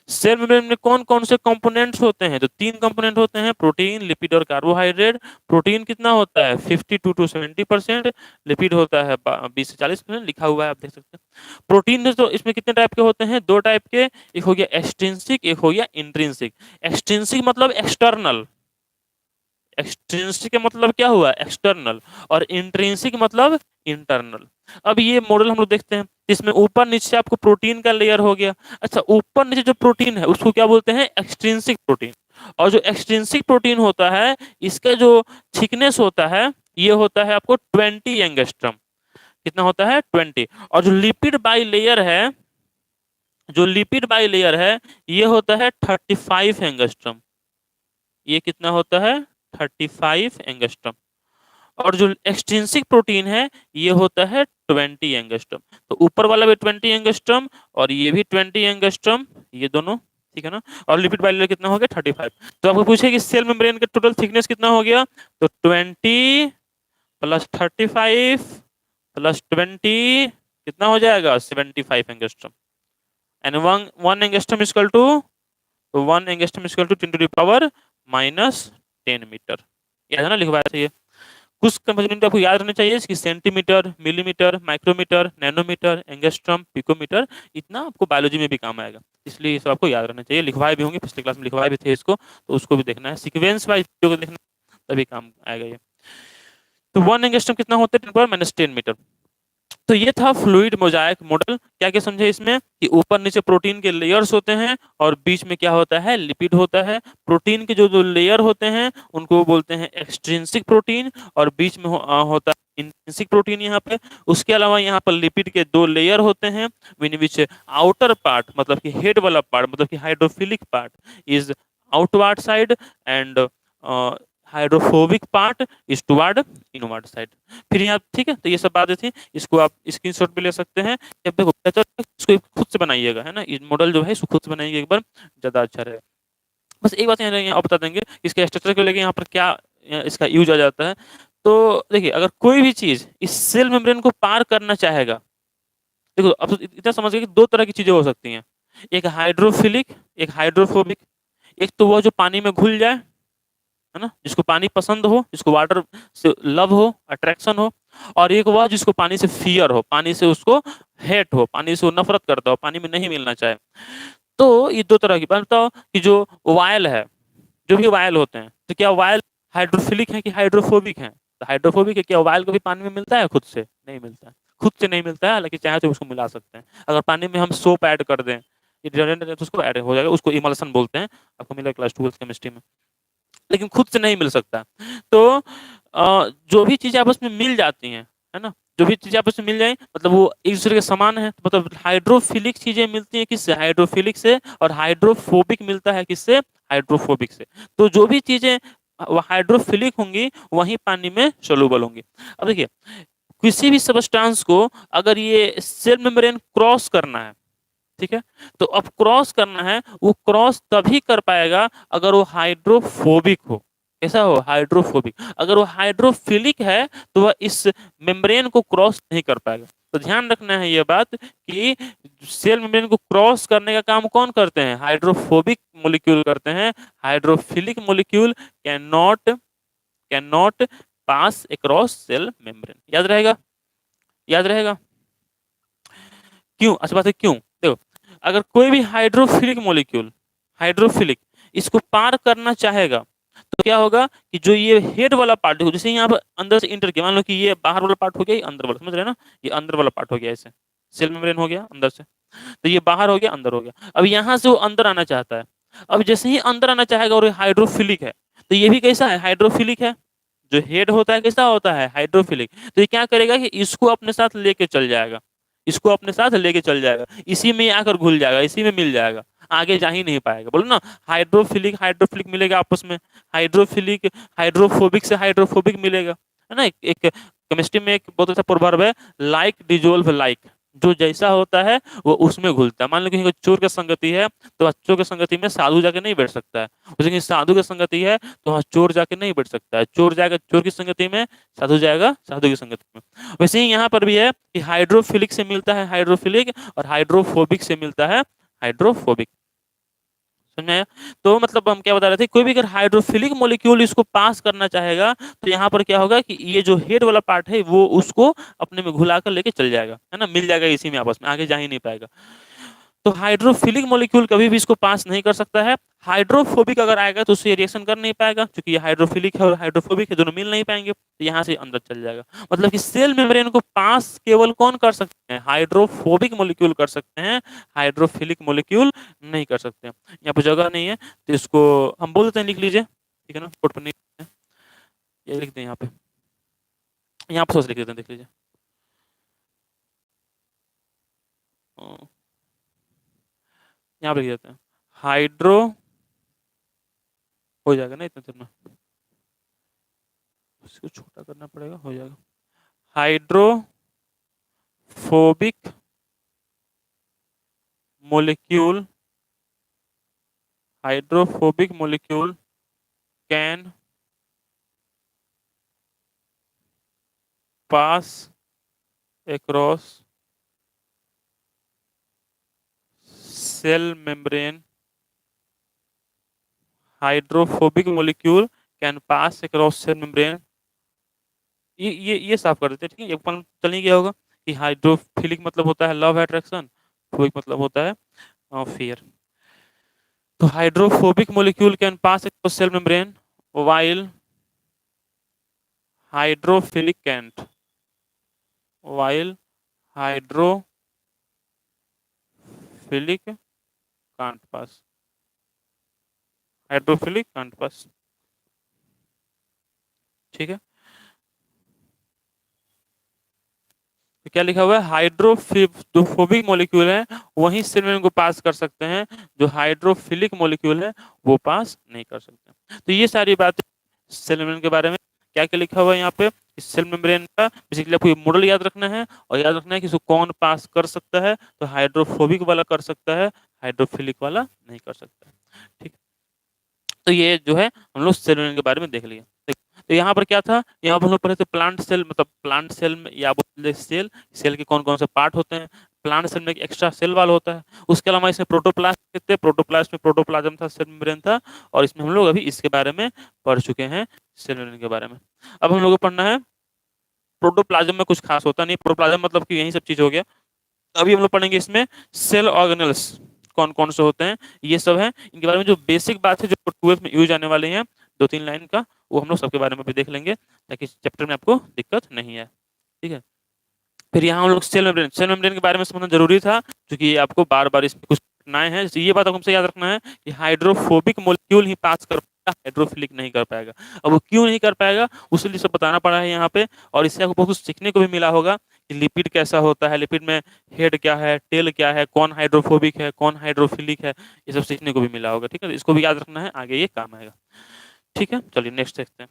सेल मेम्ब्रेन में कौन कौन से कंपोनेंट्स होते हैं? तो 3 कंपोनेंट होते हैं, प्रोटीन, लिपिड और कार्बोहाइड्रेट। प्रोटीन कितना होता है? 52 to 70%। लिपिड होता है 20 से 40%, लिखा हुआ है, आप देख सकते हैं। प्रोटीन में तो इसमें कितने टाइप के होते हैं? 2 टाइप के, एक हो गया एक्सट्रिंसिक, एक हो गया इंट्रिंसिक। एक्सट्रिंसिक मतलब एक्सटर्नल, एक्सट्रिंसिक का मतलब क्या हुआ? एक्सटर्नल। और इंट्रिंसिक मतलब इंटरनल। अब ये मॉडल हम लोग देखते हैं, इसमें ऊपर नीचे आपको प्रोटीन का लेयर हो गया। अच्छा, ऊपर नीचे जो प्रोटीन है उसको क्या बोलते हैं? Extrinsic protein. और जो एक्सट्रिंसिक प्रोटीन होता है, इसका जो थिकनेस होता है, ये होता है आपको 20 एंगस्ट्रम। कितना होता है? 20। और जो लिपिड बाई लेयर है, जो लिपिड बाई लेयर है, ये होता है 35 एंगस्ट्रम। ये कितना होता है? 35 एंगस्ट्रम। और जो एक्सट्रिंसिक प्रोटीन है, ये होता है 20 एंगस्ट्रम। तो ऊपर वाला भी 20 एंगस्ट्रम और ये भी 20 एंगस्ट्रम, ये दोनों, ठीक है ना। और लिपिड बाइलेयर कितना हो गया? 35। तो आपको पूछे कि सेल मेम्ब्रेन का टोटल थिकनेस कितना हो गया? तो 20 प्लस 35 प्लस 20 कितना हो जाएगा? 75 angstrom. And one angstrom equal to, तो 1 angstrom equal to 10 to the power -10 metre. याद है ना, लिखवाया था ये। कुछ कंपोनेंट आपको याद रखने चाहिए, इसकी centimetre, millimetre, micrometre, nanometre, angstrom, picometre, इतना आपको बायोलॉजी में भी काम आएगा, इसलिए ये सब आपको याद रखना चाहिए। लिखवाए भी होंगे, पिछले क्लास में लिखवाए भी थे इसको, तो उसको भी देखना है, सीक्वेंस वाइज को देखना, तभी काम आएगा ये। तो 1 एंगस्ट्रम कितना होता है? 10 मीटर। तो ये था फ्लूइड मोजाइक मॉडल। क्या क्या समझे इसमें? कि ऊपर नीचे प्रोटीन के लेयर्स होते हैं और बीच में क्या होता है? लिपिड होता है। प्रोटीन के जो जो लेयर होते हैं उनको बोलते हैं एक्सट्रिंसिक प्रोटीन, और बीच में होता है इंट्रिंसिक प्रोटीन यहाँ पे। उसके अलावा यहाँ पर लिपिड के 2 लेयर होते हैं, विन विच आउटर पार्ट मतलब कि हेड वाला पार्ट मतलब कि hydrophilic part is outward side, and hydrophobic part is toward inward side. फिर यहाँ, ठीक है, तो ये सब बातें थी, इसको आप स्क्रीनशॉट भी ले सकते हैं। जब देखो इसको खुद से बनाइएगा, है ना, मॉडल जो है इसको खुद से बनाइएगा एक बार, ज्यादा अच्छा रहेगा। बस एक बात यहाँ बता देंगे, इसके स्ट्रक्चर को लेके यहाँ पर क्या इसका यूज आ जाता है। तो देखिए, अगर कोई भी चीज इस सेल मेम्ब्रेन को पार करना चाहेगा, देखो अब तो इतना समझ गए कि 2 तरह की चीजें हो सकती हैं, एक हाइड्रोफिलिक, एक हाइड्रोफोबिक। एक तो वो जो पानी में घुल जाए, है ना, जिसको पानी पसंद हो, जिसको वाटर से लव हो, अट्रैक्शन हो। और एक वह जिसको पानी से फियर हो, पानी से उसको हेट हो, पानी से वो नफरत करता हो, पानी में नहीं मिलना चाहे। तो ये 2 तरह की बात बताओ कि जो वायल है, जो भी वायल होते हैं, तो क्या वायल हाइड्रोफिलिक है कि हाइड्रोफोबिक है? तो हाइड्रोफोबिक है। क्या वायल को भी पानी में मिलता है? खुद से नहीं मिलता है, खुद से नहीं मिलता है, हालांकि चाहे तो उसको मिला सकते हैं। अगर पानी में हम सोप ऐड कर दें, तो उसको ऐड हो जाएगा, उसको इमल्सन बोलते हैं, आपको मिला क्लास 12 केमिस्ट्री में, लेकिन खुद से नहीं मिल सकता। तो जो भी चीजें आपस में मिल जाती हैं, है ना, जो भी चीजें आपस में मिल जाए मतलब वो एक दूसरे के समान है, तो मतलब हाइड्रोफिलिक चीजें मिलती हैं किससे? हाइड्रोफिलिक से। और हाइड्रोफोबिक मिलता है किससे? हाइड्रोफोबिक से। तो जो भी चीजें हाइड्रोफिलिक होंगी वही पानी में सोलूबल होंगी। अब देखिए, किसी भी सबस्टांस को अगर ये सेल मेम्ब्रेन क्रॉस करना है, ठीक है, तो अब क्रॉस करना है, वो क्रॉस तभी कर पाएगा अगर वो हाइड्रोफोबिक हो। कैसा हो? हाइड्रोफोबिक। अगर वो हाइड्रोफिलिक है तो वह इस मेम्ब्रेन को क्रॉस नहीं कर पाएगा। तो ध्यान रखना है ये बात कि सेल मेम्ब्रेन को क्रॉस करने का काम कौन करते हैं? हाइड्रोफोबिक मोलिक्यूल करते हैं। Hydrophilic molecule can not pass across cell membrane. याद रहेगा? याद रहेगा? क्यों? अच्छा बात है, क्यों? देखो, अगर कोई भी हाइड्रोफिलिक मॉलिक्यूल, हाइड्रोफिलिक, इसको पार करना चाहेगा, तो क्या होगा कि जो ये हेड वाला पार्ट है, जैसे यहाँ पर अंदर से इंटर किया, मान लो कि ये बाहर वाला पार्ट हो गया, ये अंदर वाला, समझ रहे हैं ना, ये अंदर वाला पार्ट हो गया, ऐसे सेल मेम्ब्रेन हो गया अंदर से, तो ये बाहर हो गया, अंदर हो गया। अब यहाँ से वो अंदर आना चाहता है। अब जैसे ही अंदर आना चाहेगा और ये हाइड्रोफिलिक है, तो ये भी कैसा है? हाइड्रोफिलिक है। जो हेड होता है कैसा होता है? हाइड्रोफिलिक। तो ये क्या करेगा कि इसको अपने साथ लेके चल जाएगा, इसको अपने साथ लेके चल जाएगा, इसी में आकर घुल जाएगा, इसी में मिल जाएगा, आगे जा ही नहीं पाएगा। बोलो ना, हाइड्रोफिलिक हाइड्रोफिलिक मिलेगा आपस में, हाइड्रोफिलिक हाइड्रोफोबिक से हाइड्रोफोबिक मिलेगा, है ना। एक केमिस्ट्री में एक बहुत अच्छा प्रोवर्ब है, लाइक डिजोल्व लाइक। जो जैसा होता है वो उसमें घुलता है। मान लो कि चोर की संगति है तो चोर की संगति में साधु जाके नहीं बैठ सकता है, लेकिन साधु की संगति है तो वहाँ चोर जाके नहीं बैठ सकता है। चोर जाएगा चोर की संगति में, साधु जाएगा साधु की संगति में। वैसे ही यहाँ पर भी है कि हाइड्रोफिलिक से मिलता है हाइड्रोफिलिक, और हाइड्रोफोबिक से मिलता है हाइड्रोफोबिक। समझ में आया? तो मतलब हम क्या बता रहे थे, कोई भी अगर हाइड्रोफिलिक मॉलिक्यूल इसको पास करना चाहेगा तो यहाँ पर क्या होगा कि ये जो हेड वाला पार्ट है वो उसको अपने में घुला कर लेके चल जाएगा, है ना, मिल जाएगा इसी में, आपस में आगे जा ही नहीं पाएगा। तो हाइड्रोफिलिक मॉलिक्यूल कभी भी इसको पास नहीं कर सकता है। हाइड्रोफोबिक अगर आएगा तो उससे रिएक्शन कर नहीं पाएगा, क्योंकि ये हाइड्रोफिलिक है और हाइड्रोफोबिक है, दोनों मिल नहीं पाएंगे, तो यहाँ से अंदर चल जाएगा। मतलब कि सेल मेम्ब्रेन को पास केवल कौन कर सकते हैं, हाइड्रोफोबिक मॉलिक्यूल कर सकते हैं, हाइड्रोफिलिक मॉलिक्यूल नहीं कर सकते हैं। यहाँ पे जगह नहीं है तो इसको हम बोल देते हैं, लिख लीजिए, ठीक है ना, बोर्ड पर नहीं लिखते हैं। ये लिखते हैं यहाँ पे सोच लिख देते हैं, देख लीजिए। यहाँ पे लिख देते हैं हाइड्रो, हो जाएगा ना इतना देर में, उसको छोटा करना पड़ेगा, हो जाएगा। Hydrophobic molecule hydrophobic molecule can pass across cell membrane, hydrophobic molecule can pass across cell membrane। ये साफ कर देते हैं, ठीक है, एक चल नहीं गया होगा कि हाइड्रोफिलिक मतलब होता है लव अट्रैक्शन, फोबिक मतलब होता है फियर। तो hydrophobic molecule can pass across cell membrane while hydrophilic can't, while hydrophilic can't pass, hydrophilic can't pass, ठीक है। तो क्या लिखा हुआ है, हाइड्रोफोबिक मॉलिक्यूल है वही सेल मेम्ब्रेन को पास कर सकते हैं, जो हाइड्रोफिलिक मॉलिक्यूल है वो पास नहीं कर सकते। तो ये सारी बातें सेल मेम्ब्रेन के बारे में क्या क्या लिखा हुआ है यहाँ पे, इस सेल मेम्ब्रेन का बेसिकली आपको मॉडल याद रखना है, और याद रखना है कि इसको कौन पास कर सकता है, तो हाइड्रोफोबिक वाला कर सकता है, हाइड्रोफिलिक वाला नहीं कर सकता, ठीक। तो ये जो है हम लोग सेल मेम्ब्रेन के बारे में देख लिया। तो यहाँ पर क्या था, यहाँ पर हम लोग पढ़े थे प्लांट सेल, मतलब प्लांट सेल में या बोलते सेल, सेल के कौन कौन से पार्ट होते हैं। प्लांट सेल में एक एक्स्ट्रा सेल वाल होता है, उसके अलावा इसमें प्रोटोप्लास्ट थे, प्रोटोप्लास्ट में प्रोटोप्लाज्म था, सेल मेम्ब्रेन था, और इसमें हम लोग अभी इसके बारे में पढ़ चुके हैं, सेल मेम्ब्रेन के बारे में। अब हम लोग को पढ़ना है प्रोटोप्लाज्म में कुछ खास होता नहीं, प्रोटोप्लाज्म मतलब कि यही सब चीज हो गया। अभी हम लोग पढ़ेंगे इसमें सेल ऑर्गेनल्स कौन कौन से होते हैं, ये सब है, इनके बारे में जो बेसिक बात है जो 12th में यूज आने वाले हैं 2-3 लाइन का, वो हम लोग सबके बारे में भी देख लेंगे, ताकि चैप्टर में आपको दिक्कत नहीं है, ठीक है। फिर यहाँ हम लोग सेल मेम्ब्रेन के बारे में समझना जरूरी था, क्योंकि ये आपको बार बार इसमें कुछ घटनाएं हैं, ये बात हमसे याद रखना है कि हाइड्रोफोबिक मॉलिक्यूल ही पास कर पाएगा, हाइड्रोफिलिक नहीं कर पाएगा। अब वो क्यों नहीं कर पाएगा उसके लिए सब बताना पड़ा है यहाँ पे, और इससे आपको बहुत कुछ सीखने को भी मिला होगा कि लिपिड कैसा होता है, लिपिड में हेड क्या है, टेल क्या है, कौन हाइड्रोफोबिक है, कौन हाइड्रोफिलिक है, ये सब सीखने को भी मिला होगा, ठीक है। इसको भी याद रखना है, आगे ये काम आएगा, ठीक है। चलिए नेक्स्ट देखते हैं।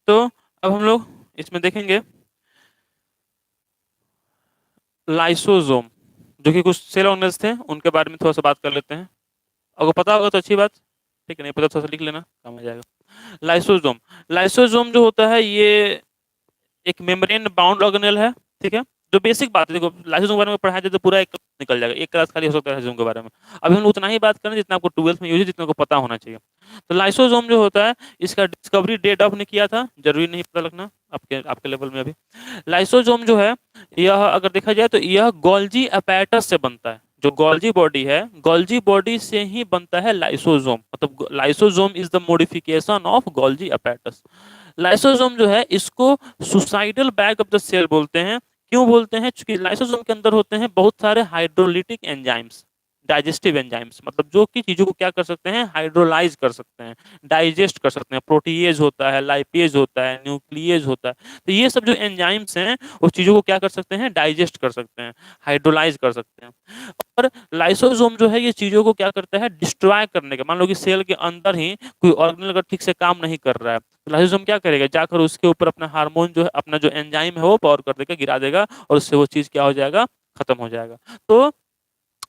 तो अब हम लोग इसमें देखेंगे लाइसोसोम, जो कि कुछ सेल ऑर्गेनल्स थे, उनके बारे में थोड़ा सा बात कर लेते हैं। अगर पता होगा तो अच्छी बात, ठीक है, नहीं पता थोड़ा सा लिख लेना, काम आ जाएगा। लाइसोसोम, लाइसोसोम जो होता है ये एक मेम्ब्रेन बाउंड ऑर्गेनेल है, ठीक है। जो बेसिक बात है, देखो लाइसोसोम के बारे में पढ़ाया जाए तो पूरा एक क्लास निकल जाएगा, एक क्लास खाली हो सकता है लाइसोसोम के बारे में। अभी हम उतना ही बात करें जितना आपको 12th में यूज है, जितना को पता होना चाहिए। तो लाइसोसोम जो होता है, इसका डिस्कवरी डेट ऑफ ने किया था, जरूरी नहीं पता लगना आपके आपके लेवल में। अभी लाइसोसोम जो है, यह अगर देखा जाए तो यह गोल्जी अपैरेटस से बनता है, जो गोल्जी बॉडी है, गोल्जी बॉडी से ही बनता है लाइसोसोम, मतलब lysosome is the modification of Golgi apparatus. Lysosome जो है इसको suicidal bag of the cell बोलते हैं। क्यों बोलते हैं, क्योंकि लाइसोसोम के अंदर होते हैं बहुत सारे हाइड्रोलिटिक एंजाइम्स, डाइजेस्टिव एंजाइम्स, मतलब जो कि चीजों को क्या कर सकते हैं, हाइड्रोलाइज कर सकते हैं, डाइजेस्ट कर सकते हैं। प्रोटीएज होता है, लाइपेज होता है, न्यूक्लिएज होता है। तो ये सब जो एंजाइम्स हैं वो चीजों को क्या कर सकते हैं, डाइजेस्ट कर सकते हैं, हाइड्रोलाइज कर सकते हैं। और लाइसोसोम जो है ये चीजों को क्या करता है, डिस्ट्रॉय करने का, मान लो कि सेल के अंदर ही कोई ऑर्गेनल अगर ठीक से काम नहीं कर रहा है, तो लाइसोसोम क्या करेगा, जाकर उसके ऊपर अपना हार्मोन जो है, अपना जो एंजाइम है वो पावर कर देगा, गिरा देगा, और उससे वो चीज क्या हो जाएगा, खत्म हो जाएगा। तो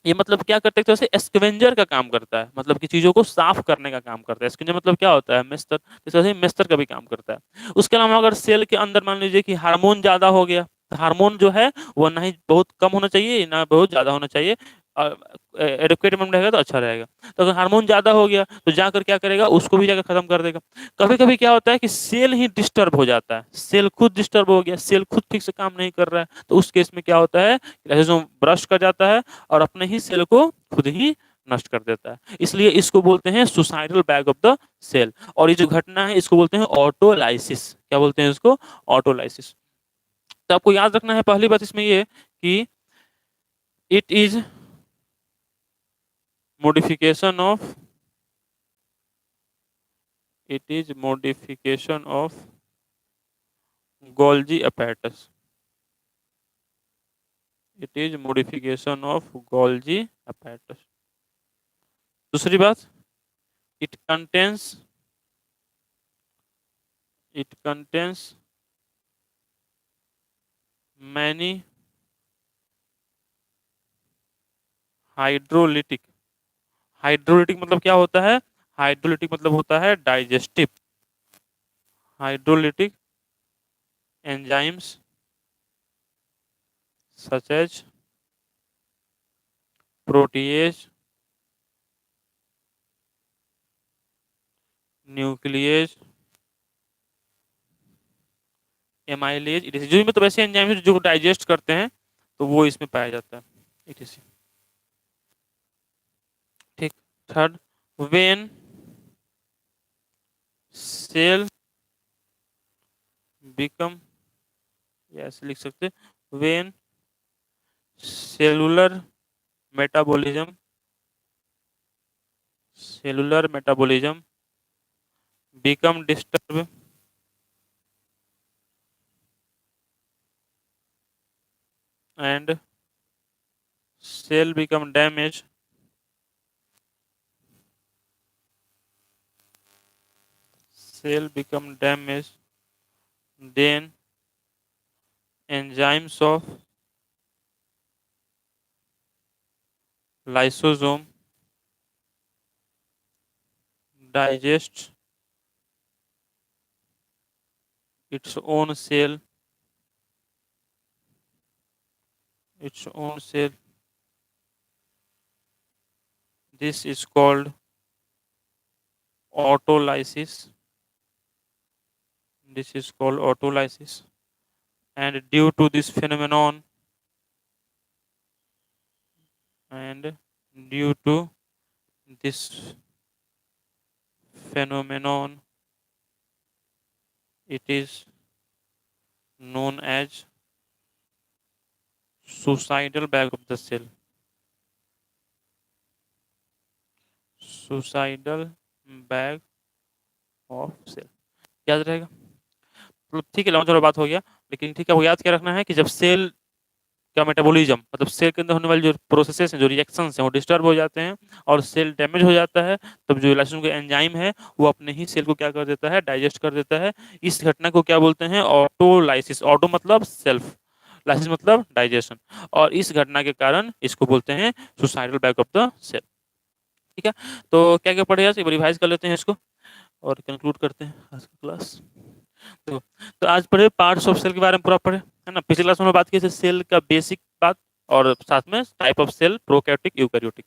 ये मतलब क्या करता है, तो ऐसे स्कवेंजर का काम करता है, मतलब कि चीजों को साफ करने का काम करता है। स्कवेंजर मतलब क्या होता है, मिस्टर, इस वजह से मिस्टर का भी काम करता है। उसके अलावा अगर सेल के अंदर मान लीजिए कि हार्मोन ज्यादा हो गया, तो हार्मोन जो है वो ना ही बहुत कम होना चाहिए ना बहुत ज्यादा होना चाहिए, एडिक्वेट अमाउंट रहेगा तो अच्छा रहेगा। तो अगर हार्मोन ज़्यादा हो गया तो जाकर क्या करेगा, उसको भी जाकर ख़त्म कर देगा। कभी-कभी क्या होता है कि सेल ही डिस्टर्ब हो जाता है, सेल खुद डिस्टर्ब हो गया, सेल खुद ठीक से काम नहीं कर रहा है, तो उस केस में क्या होता है, लाइसोसोम ब्रस्ट कर जाता है और अपने ही सेल को खुद ही नष्ट कर देता है। इसलिए इसको बोलते हैं suicidal back of the cell. और ये जो घटना है इसको बोलते हैं ऑटोलाइसिस। क्या बोलते हैं इसको? ऑटोलाइसिस। तो आपको याद रखना है पहली बात इसमें ये कि it is modification of modification of Golgi apparatus. It is modification of Golgi apparatus. दूसरी बात, it contains many hydrolytic. Hydrolytic मतलब क्या होता है? हाइड्रोलिटिक मतलब होता है digestive. Hydrolytic enzymes such as protease, nuclease, amylase, etc. जो मतलब ऐसे एंजाइम जो डाइजेस्ट करते हैं तो वो इसमें पाया जाता है, इटीसी। ठीक। थर्ड, व्हेन सेल बिकम, ऐसे लिख सकते, when cellular metabolism become disturbed and cell become damaged, then enzymes of lysosome digest its own cell, this is called autolysis. And due to this phenomenon, it is known as suicidal back of the cell. Suicidal bag of cell. याद रहेगा? मतलब ठीक है, लंबा चौड़ा बात हो गया, लेकिन ठीक है, वो याद क्या रखना है कि जब सेल का मेटाबॉलिज्म मतलब सेल के अंदर होने वाली जो प्रोसेसेस हैं, जो रिएक्शंस हैं, वो डिस्टर्ब हो जाते हैं और सेल डैमेज हो जाता है, तब जो लाइसोसोम का एंजाइम है वो अपने ही सेल को क्या कर देता है, डाइजेस्ट कर देता है। इस घटना को क्या बोलते हैं? ऑटोलाइसिस। ऑटो मतलब सेल्फ, लाइसिस मतलब डाइजेशन, और इस घटना के कारण इसको बोलते हैं suicidal back of the cell. ठीक है, तो क्या क्या पढ़े आज, एक बार रिवाइज कर लेते हैं इसको और कंक्लूड करते हैं आज का क्लास। तो आज पढ़े पार्ट्स ऑफ सेल के बारे में पूरा पढ़े, है ना। पिछले क्लास में बात की थी सेल का बेसिक बात और साथ में type of cell, prokaryotic, eukaryotic.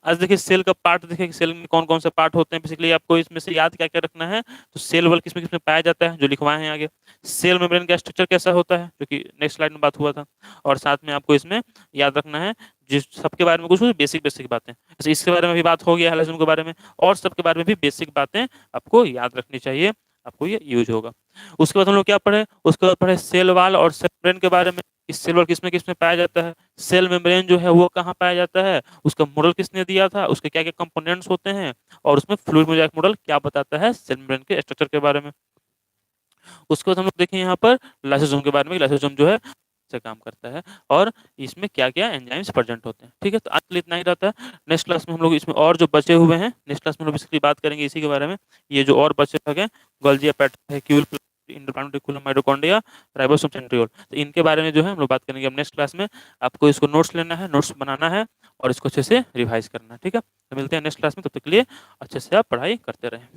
आज देखिए सेल का पार्ट, देखिए सेल में कौन कौन से पार्ट होते हैं। बेसिकली आपको इसमें से याद क्या क्या रखना है, तो सेल वॉल किसमें किसमें पाया जाता है, जो लिखवाए हैं आगे। सेल मेम्ब्रेन का स्ट्रक्चर कैसा होता है, जो कि नेक्स्ट स्लाइड में बात हुआ था। और साथ में आपको इसमें याद रखना है जिस सबके बारे में कुछ बेसिक बातें, जैसे इसके बारे में भी बात हो गया है के बारे में, और सबके बारे में भी बेसिक बातें आपको याद रखनी चाहिए, आपको ये यूज होगा। उसके बाद हम लोग क्या पढ़े, उसके बाद पढ़े सेल वॉल और सेल मेम्ब्रेन के बारे में। इस सेल वॉल किसमें किसमें पाया जाता है, सेल मेम्ब्रेन जो है वो कहाँ पाया जाता है, उसका मॉडल किसने दिया था, उसके क्या क्या कंपोनेंट्स होते हैं, और उसमें फ्लूइड मोजाइक मॉडल क्या बताता है सेल मेम्ब्रेन के स्ट्रक्चर के बारे में। उसके बाद हम लोग देखें यहाँ पर लाइसोसोम के बारे में, लाइसोसोम जो है से काम करता है और इसमें क्या क्या एंजाइम्स प्रेजेंट होते हैं। ठीक है, तो आज के लिए इतना ही रहता है। नेक्स्ट क्लास में हम लोग इसमें और जो बचे हुए हैं, नेक्स्ट क्लास में हम लोग बेसिकली बात करेंगे इसी के बारे में। ये जो और बचे हुए हैं, गोल्जी apparatus है, endoplasmic reticulum, mitochondria, ribosome, centriole, तो इनके बारे में जो है हम लोग बात करेंगे अब नेक्स्ट क्लास में। आपको इसको नोट्स लेना है, नोट्स बनाना है और इसको अच्छे से रिवाइज करना है। ठीक है, तो मिलते हैं नेक्स्ट क्लास में, तब तक के लिए अच्छे से आप पढ़ाई करते रहें।